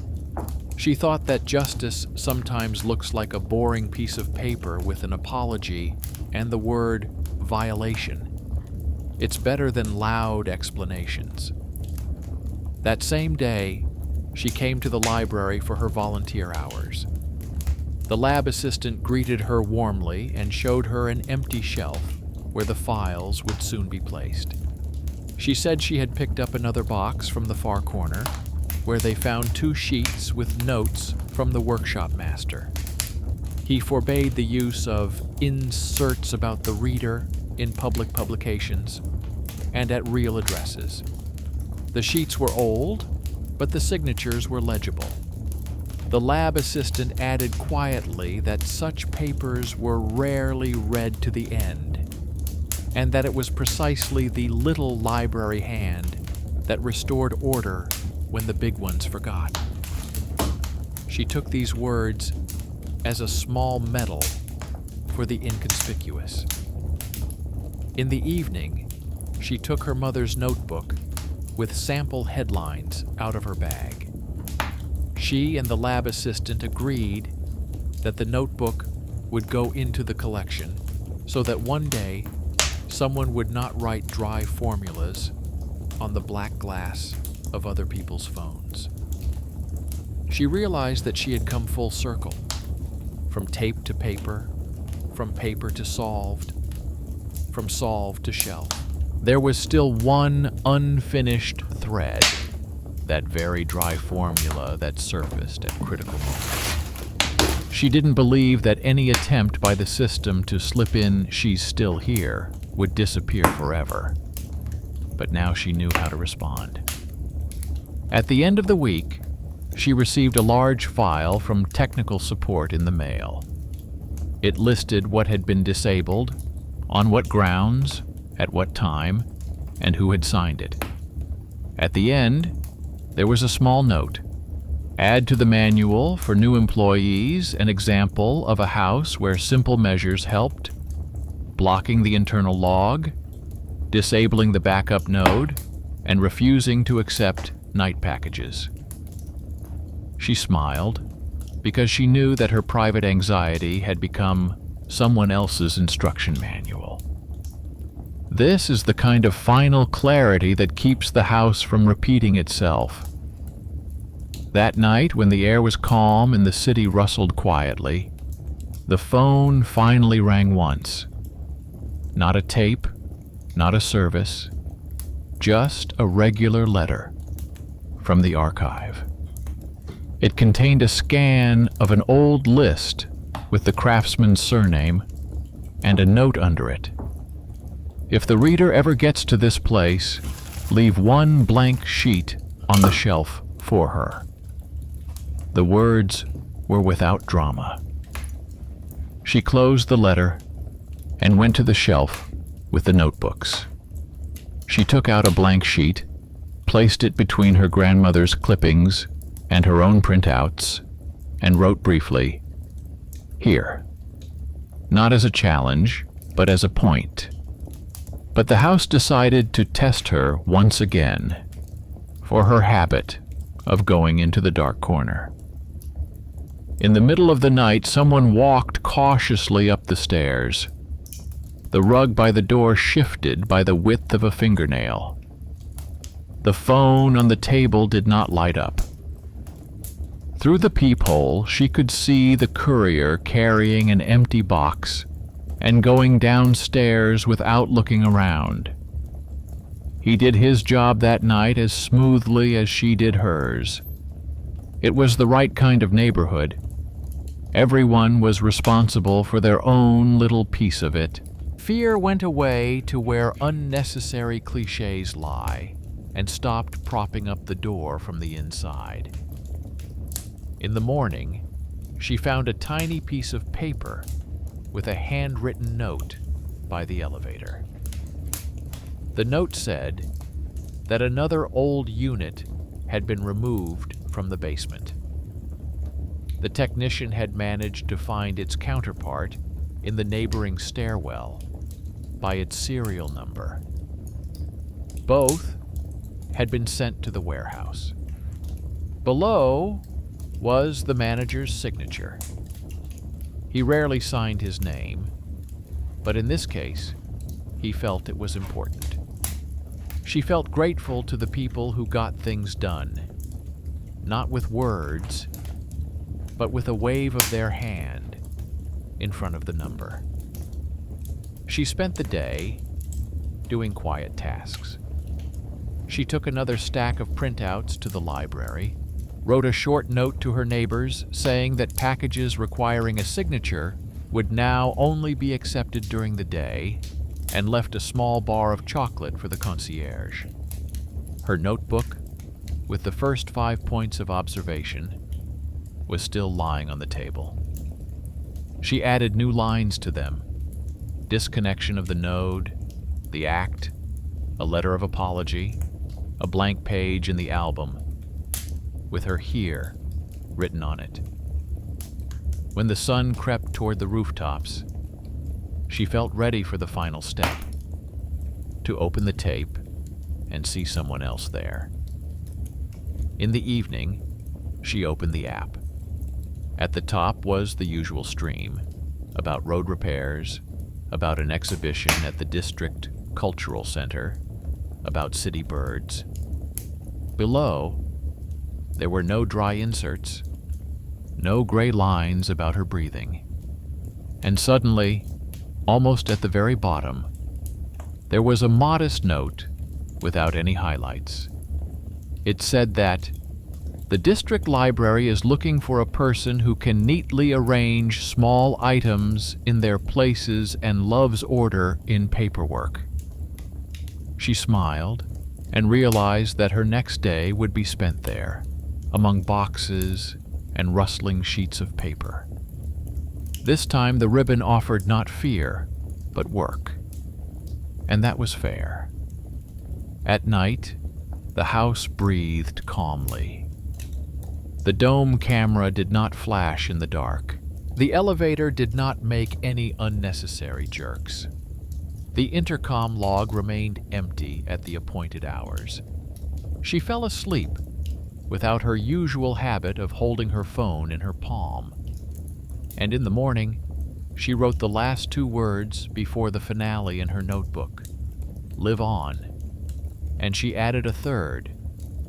She thought that justice sometimes looks like a boring piece of paper with an apology and the word violation. It's better than loud explanations. That same day, she came to the library for her volunteer hours. The lab assistant greeted her warmly and showed her an empty shelf where the files would soon be placed. She said she had picked up another box from the far corner, where they found 2 sheets with notes from the workshop master. He forbade the use of inserts about the reader in public publications and at real addresses. The sheets were old, but the signatures were legible. The lab assistant added quietly that such papers were rarely read to the end, and that it was precisely the little library hand that restored order when the big ones forgot. She took these words as a small medal for the inconspicuous. In the evening, she took her mother's notebook with sample headlines out of her bag. She and the lab assistant agreed that the notebook would go into the collection so that one day someone would not write dry formulas on the black glass of other people's phones. She realized that she had come full circle, from tape to paper, from paper to solved, from solved to shelf. There was still one unfinished thread, that very dry formula that surfaced at critical moments. She didn't believe that any attempt by the system to slip in "she's still here" would disappear forever. But now she knew how to respond. At the end of the week, she received a large file from technical support in the mail. It listed what had been disabled, on what grounds, at what time, and who had signed it. At the end, there was a small note. Add to the manual for new employees an example of a house where simple measures helped, blocking the internal log, disabling the backup node and refusing to accept night packages. She smiled because she knew that her private anxiety had become someone else's instruction manual. This is the kind of final clarity that keeps the house from repeating itself. That night, when the air was calm and the city rustled quietly, the phone finally rang once. Not a tape, not a service, just a regular letter from the archive. It contained a scan of an old list with the craftsman's surname and a note under it. If the reader ever gets to this place, leave one blank sheet on the shelf for her. The words were without drama. She closed the letter and went to the shelf with the notebooks. She took out a blank sheet, placed it between her grandmother's clippings and her own printouts, and wrote briefly, "Here." Not as a challenge, but as a point. But the house decided to test her once again for her habit of going into the dark corner. In the middle of the night, someone walked cautiously up the stairs. The rug by the door shifted by the width of a fingernail. The phone on the table did not light up. Through the peephole, she could see the courier carrying an empty box and going downstairs without looking around. He did his job that night as smoothly as she did hers. It was the right kind of neighborhood. Everyone was responsible for their own little piece of it. Fear went away to where unnecessary cliches lie and stopped propping up the door from the inside. In the morning, she found a tiny piece of paper with a handwritten note by the elevator. The note said that another old unit had been removed from the basement. The technician had managed to find its counterpart in the neighboring stairwell by its serial number. Both had been sent to the warehouse. Below was the manager's signature. He rarely signed his name, but in this case, he felt it was important. She felt grateful to the people who got things done, not with words, but with a wave of their hand in front of the number. She spent the day doing quiet tasks. She took another stack of printouts to the library, wrote a short note to her neighbors saying that packages requiring a signature would now only be accepted during the day, and left a small bar of chocolate for the concierge. Her notebook, with the first 5 points of observation, was still lying on the table. She added new lines to them: disconnection of the node, the act, a letter of apology, a blank page in the album, with her "here" written on it. When the sun crept toward the rooftops, she felt ready for the final step: to open the tape and see someone else there. In the evening, she opened the app. At the top was the usual stream, about road repairs, about an exhibition at the District Cultural Center, about city birds. Below, there were no dry inserts, no gray lines about her breathing. And suddenly, almost at the very bottom, there was a modest note without any highlights. It said that the district library is looking for a person who can neatly arrange small items in their places and loves order in paperwork. She smiled and realized that her next day would be spent there, among boxes and rustling sheets of paper. This time the ribbon offered not fear, but work. And that was fair. At night, the house breathed calmly. The dome camera did not flash in the dark. The elevator did not make any unnecessary jerks. The intercom log remained empty at the appointed hours. She fell asleep without her usual habit of holding her phone in her palm. And in the morning, she wrote the last 2 words before the finale in her notebook, "Live on," and she added a third,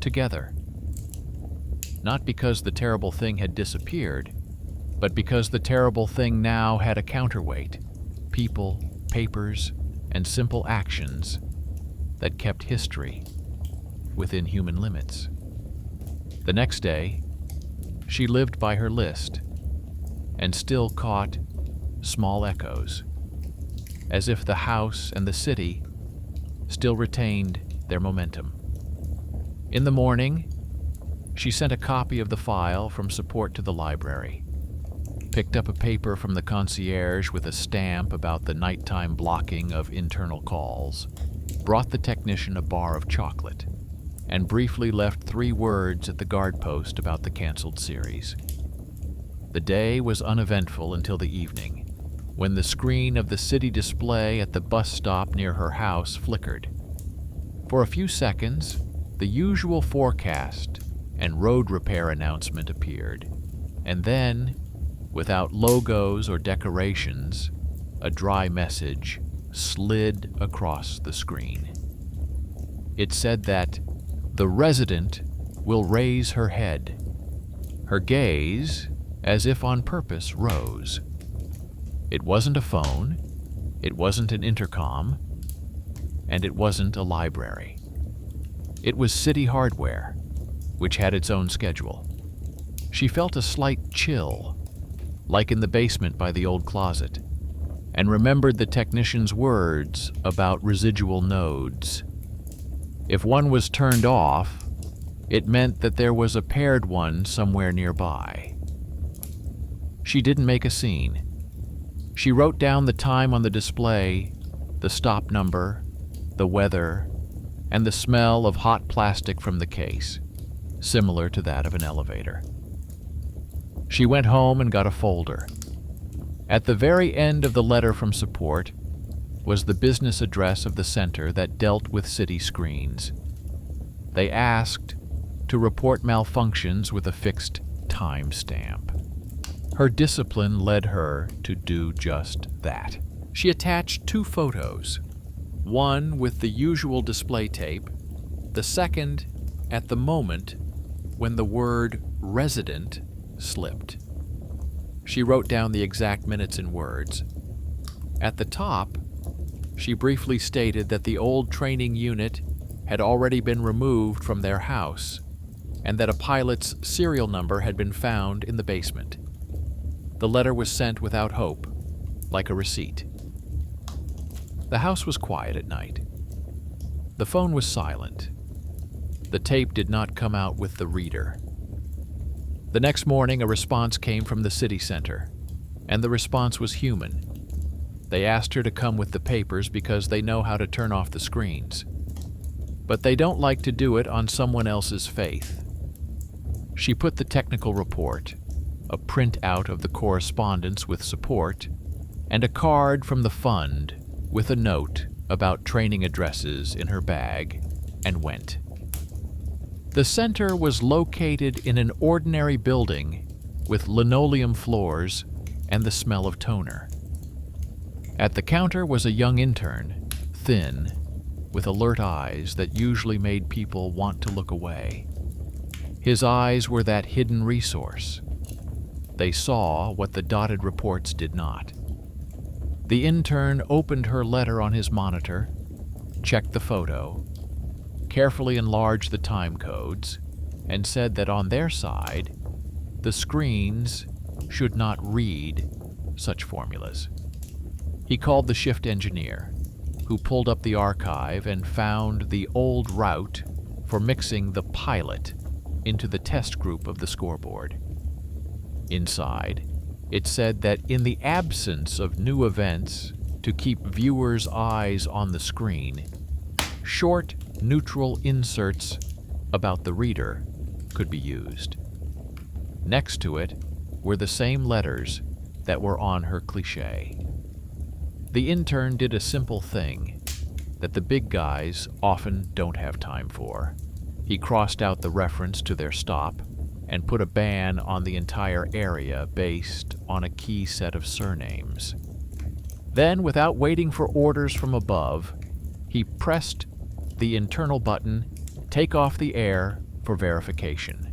"together." Not because the terrible thing had disappeared, but because the terrible thing now had a counterweight: people, papers, and simple actions that kept history within human limits. The next day, she lived by her list and still caught small echoes, as if the house and the city still retained their momentum. In the morning, she sent a copy of the file from support to the library, picked up a paper from the concierge with a stamp about the nighttime blocking of internal calls, brought the technician a bar of chocolate, and briefly left 3 words at the guard post about the canceled series. The day was uneventful until the evening, when the screen of the city display at the bus stop near her house flickered. For a few seconds, the usual forecast and road repair announcement appeared, and then, without logos or decorations, a dry message slid across the screen. It said that the resident will raise her head. Her gaze, as if on purpose, rose. It wasn't a phone, it wasn't an intercom, and it wasn't a library. It was City Hardware, which had its own schedule. She felt a slight chill, like in the basement by the old closet, and remembered the technician's words about residual nodes. If one was turned off, it meant that there was a paired one somewhere nearby. She didn't make a scene. She wrote down the time on the display, the stop number, the weather, and the smell of hot plastic from the case, similar to that of an elevator. She went home and got a folder. At the very end of the letter from support was the business address of the center that dealt with city screens. They asked to report malfunctions with a fixed time stamp. Her discipline led her to do just that. She attached 2 photos, one with the usual display tape, the second at the moment when the word resident slipped. She wrote down the exact minutes in words. At the top, she briefly stated that the old training unit had already been removed from their house and that a pilot's serial number had been found in the basement. The letter was sent without hope, like a receipt. The house was quiet at night. The phone was silent. The tape did not come out with the reader. The next morning, a response came from the city center, and the response was human. They asked her to come with the papers because they know how to turn off the screens. But they don't like to do it on someone else's faith. She put the technical report, a printout of the correspondence with support, and a card from the fund with a note about training addresses in her bag, and went. The center was located in an ordinary building with linoleum floors and the smell of toner. At the counter was a young intern, thin, with alert eyes that usually made people want to look away. His eyes were that hidden resource. They saw what the dotted reports did not. The intern opened her letter on his monitor, checked the photo, carefully enlarged the time codes, and said that on their side, the screens should not read such formulas. He called the shift engineer, who pulled up the archive and found the old route for mixing the pilot into the test group of the scoreboard. Inside, it said that in the absence of new events to keep viewers' eyes on the screen, short, neutral inserts about the reader could be used. Next to it were the same letters that were on her cliché. The intern did a simple thing that the big guys often don't have time for. He crossed out the reference to their stop and put a ban on the entire area based on a key set of surnames. Then, without waiting for orders from above, he pressed the internal button, "Take off the air for verification,"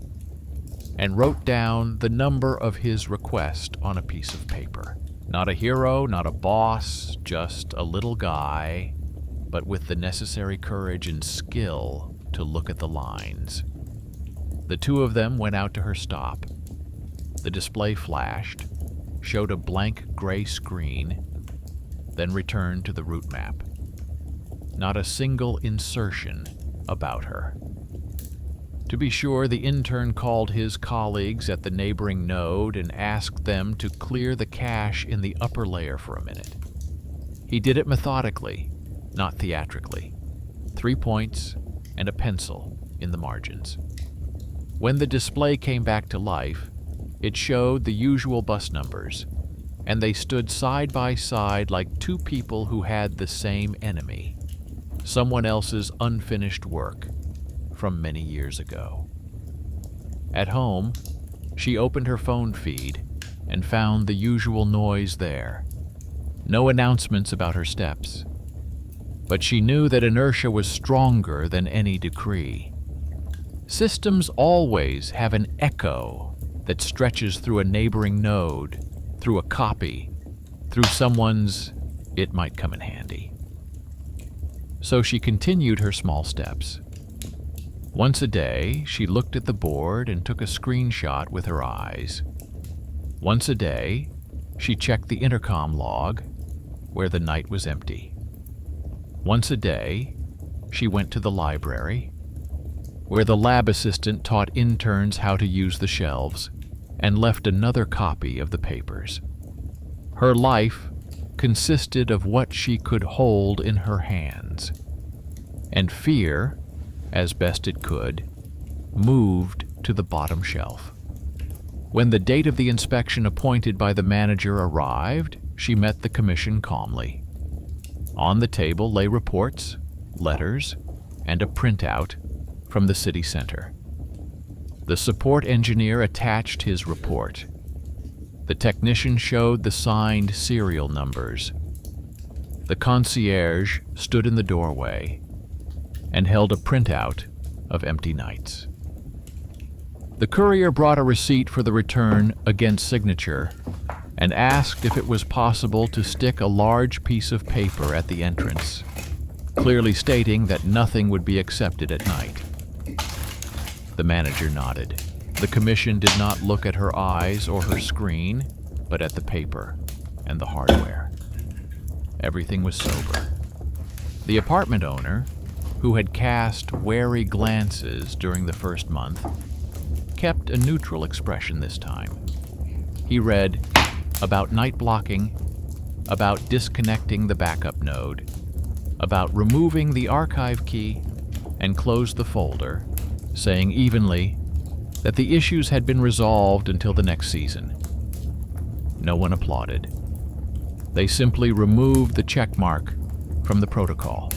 and wrote down the number of his request on a piece of paper. Not a hero, not a boss, just a little guy, but with the necessary courage and skill to look at the lines. The two of them went out to her stop. The display flashed, showed a blank gray screen, then returned to the route map. Not a single insertion about her. To be sure, the intern called his colleagues at the neighboring node and asked them to clear the cache in the upper layer for a minute. He did it methodically, not theatrically. 3 points and a pencil in the margins. When the display came back to life, it showed the usual bus numbers, and they stood side by side like two people who had the same enemy, someone else's unfinished work from many years ago. At home, she opened her phone feed and found the usual noise there. No announcements about her steps. But she knew that inertia was stronger than any decree. Systems always have an echo that stretches through a neighboring node, through a copy, through someone's "it might come in handy." So she continued her small steps. Once a day, she looked at the board and took a screenshot with her eyes. Once a day, she checked the intercom log, where the night was empty. Once a day, she went to the library, where the lab assistant taught interns how to use the shelves, and left another copy of the papers. Her life consisted of what she could hold in her hands, and fear, as best it could, moved to the bottom shelf. When the date of the inspection appointed by the manager arrived, she met the commission calmly. On the table lay reports, letters, and a printout from the city center. The support engineer attached his report. The technician showed the signed serial numbers. The concierge stood in the doorway and held a printout of empty nights. The courier brought a receipt for the return against signature and asked if it was possible to stick a large piece of paper at the entrance, clearly stating that nothing would be accepted at night. The manager nodded. The commission did not look at her eyes or her screen, but at the paper and the hardware. Everything was sober. The apartment owner, who had cast wary glances during the first month, kept a neutral expression this time. He read about night blocking, about disconnecting the backup node, about removing the archive key, and closed the folder, saying evenly that the issues had been resolved until the next season. No one applauded. They simply removed the check mark from the protocol.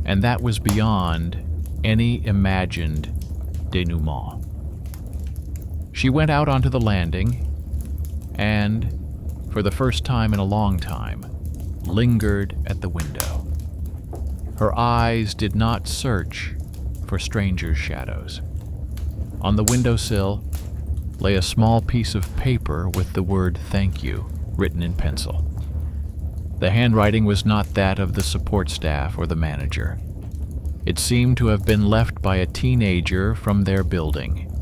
And that was beyond any imagined denouement. She went out onto the landing and, for the first time in a long time, lingered at the window. Her eyes did not search for strangers' shadows. On the windowsill lay a small piece of paper with the word "thank you" written in pencil. The handwriting was not that of the support staff or the manager. It seemed to have been left by a teenager from their building,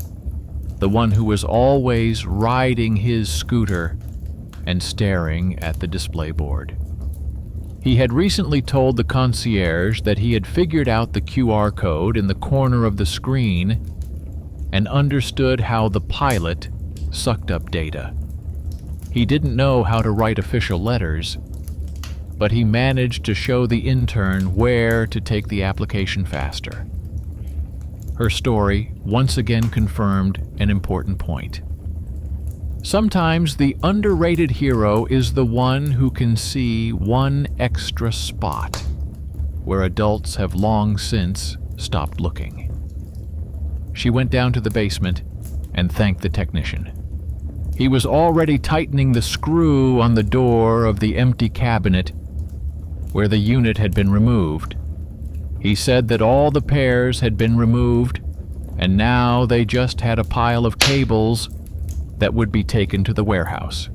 the one who was always riding his scooter and staring at the display board. He had recently told the concierge that he had figured out the QR code in the corner of the screen and understood how the pilot sucked up data. He didn't know how to write official letters, but he managed to show the intern where to take the application faster. Her story once again confirmed an important point. Sometimes the underrated hero is the one who can see one extra spot where adults have long since stopped looking. She went down to the basement and thanked the technician. He was already tightening the screw on the door of the empty cabinet where the unit had been removed. He said that all the pairs had been removed, and now they just had a pile of cables that would be taken to the warehouse.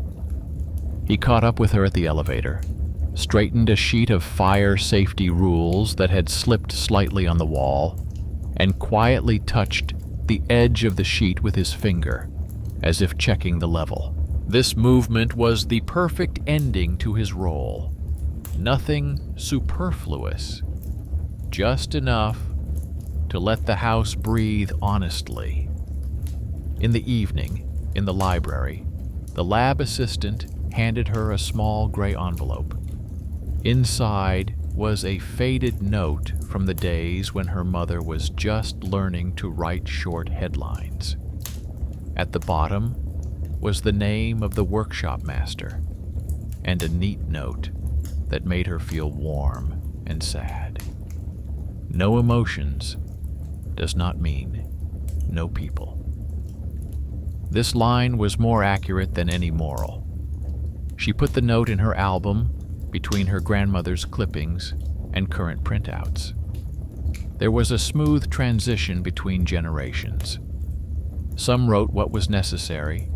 He caught up with her at the elevator, straightened a sheet of fire safety rules that had slipped slightly on the wall, and quietly touched the edge of the sheet with his finger, as if checking the level. This movement was the perfect ending to his role. Nothing superfluous, just enough to let the house breathe honestly. In the evening, in the library, the lab assistant handed her a small gray envelope. Inside was a faded note from the days when her mother was just learning to write short headlines. At the bottom was the name of the workshop master, and a neat note that made her feel warm and sad. No emotions does not mean no people. This line was more accurate than any moral. She put the note in her album between her grandmother's clippings and current printouts. There was a smooth transition between generations. Some wrote what was necessary,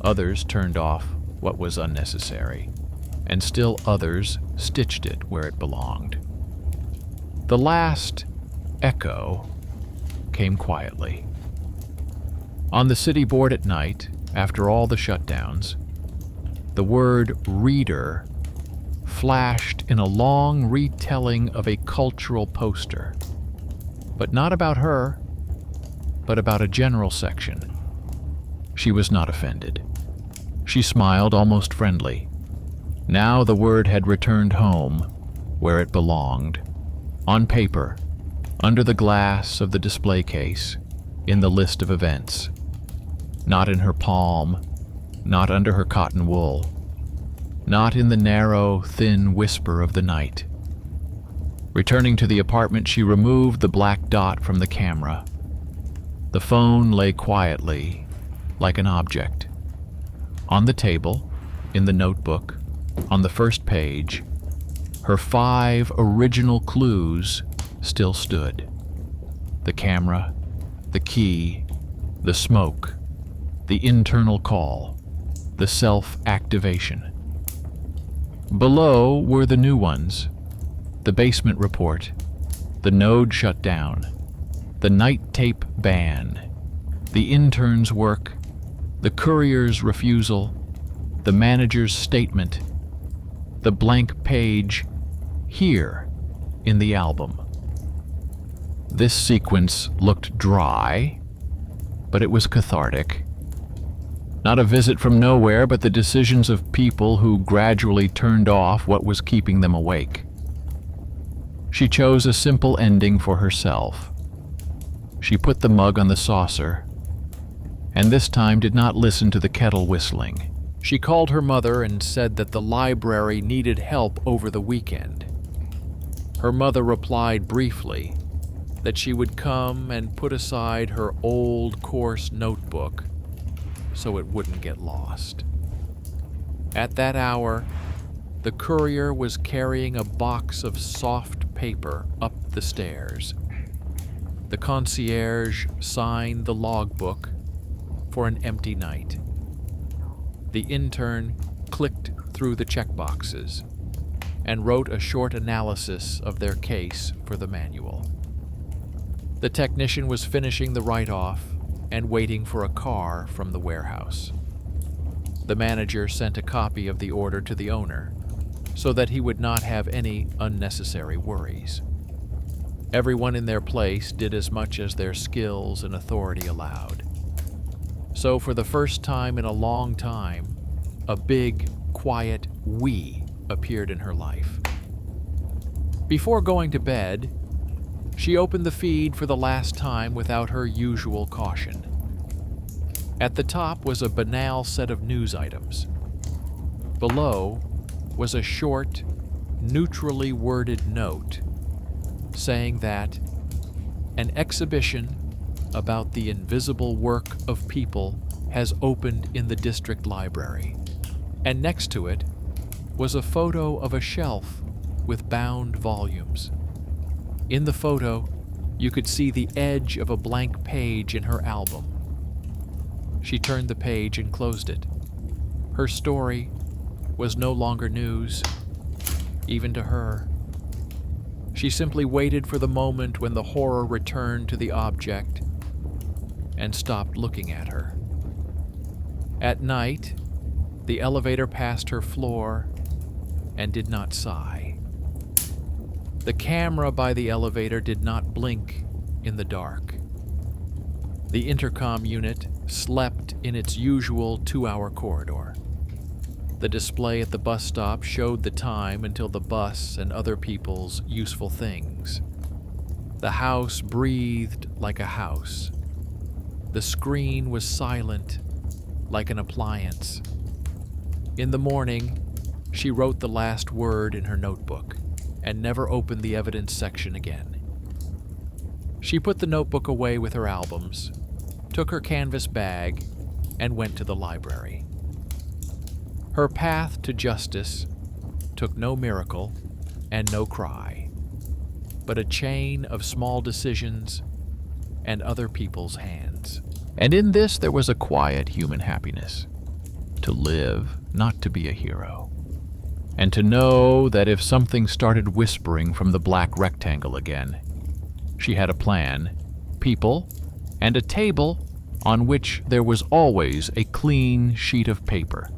others turned off what was unnecessary, and still others stitched it where it belonged. The last echo came quietly. On the city board at night, after all the shutdowns, the word reader flashed in a long retelling of a cultural poster. But not about her, but about a general section. She was not offended. She smiled, almost friendly. Now the word had returned home, where it belonged, on paper, under the glass of the display case, in the list of events. Not in her palm, not under her cotton wool, not in the narrow, thin whisper of the night. Returning to the apartment, she removed the black dot from the camera. The phone lay quietly, like an object. On the table, in the notebook, on the first page, her 5 original clues still stood. The camera, the key, the smoke, the internal call, the self-activation. Below were the new ones: the basement report, the node shut down, the night tape ban, the intern's work, the courier's refusal, the manager's statement, the blank page here in the album. This sequence looked dry, but it was cathartic. Not a visit from nowhere, but the decisions of people who gradually turned off what was keeping them awake. She chose a simple ending for herself. She put the mug on the saucer, and this time did not listen to the kettle whistling. She called her mother and said that the library needed help over the weekend. Her mother replied briefly that she would come and put aside her old, coarse notebook so it wouldn't get lost. At that hour, the courier was carrying a box of soft paper up the stairs. The concierge signed the logbook for an empty night. The intern clicked through the checkboxes and wrote a short analysis of their case for the manual. The technician was finishing the write-off and waiting for a car from the warehouse. The manager sent a copy of the order to the owner so that he would not have any unnecessary worries. Everyone in their place did as much as their skills and authority allowed. So for the first time in a long time, a big, quiet we appeared in her life. Before going to bed, she opened the feed for the last time without her usual caution. At the top was a banal set of news items. Below was a short, neutrally worded note saying that an exhibition about the invisible work of people has opened in the district library, and next to it was a photo of a shelf with bound volumes. In the photo, you could see the edge of a blank page in her album. She turned the page and closed it. Her story was no longer news, even to her. She simply waited for the moment when the horror returned to the object and stopped looking at her. At night, the elevator passed her floor and did not sigh. The camera by the elevator did not blink in the dark. The intercom unit slept in its usual 2-hour corridor. The display at the bus stop showed the time until the bus and other people's useful things. The house breathed like a house. The screen was silent, like an appliance. In the morning, she wrote the last word in her notebook and never opened the evidence section again. She put the notebook away with her albums, took her canvas bag, and went to the library. Her path to justice took no miracle and no cry, but a chain of small decisions and other people's hands. And in this there was a quiet human happiness. To live, not to be a hero. And to know that if something started whispering from the black rectangle again, she had a plan, people, and a table on which there was always a clean sheet of paper.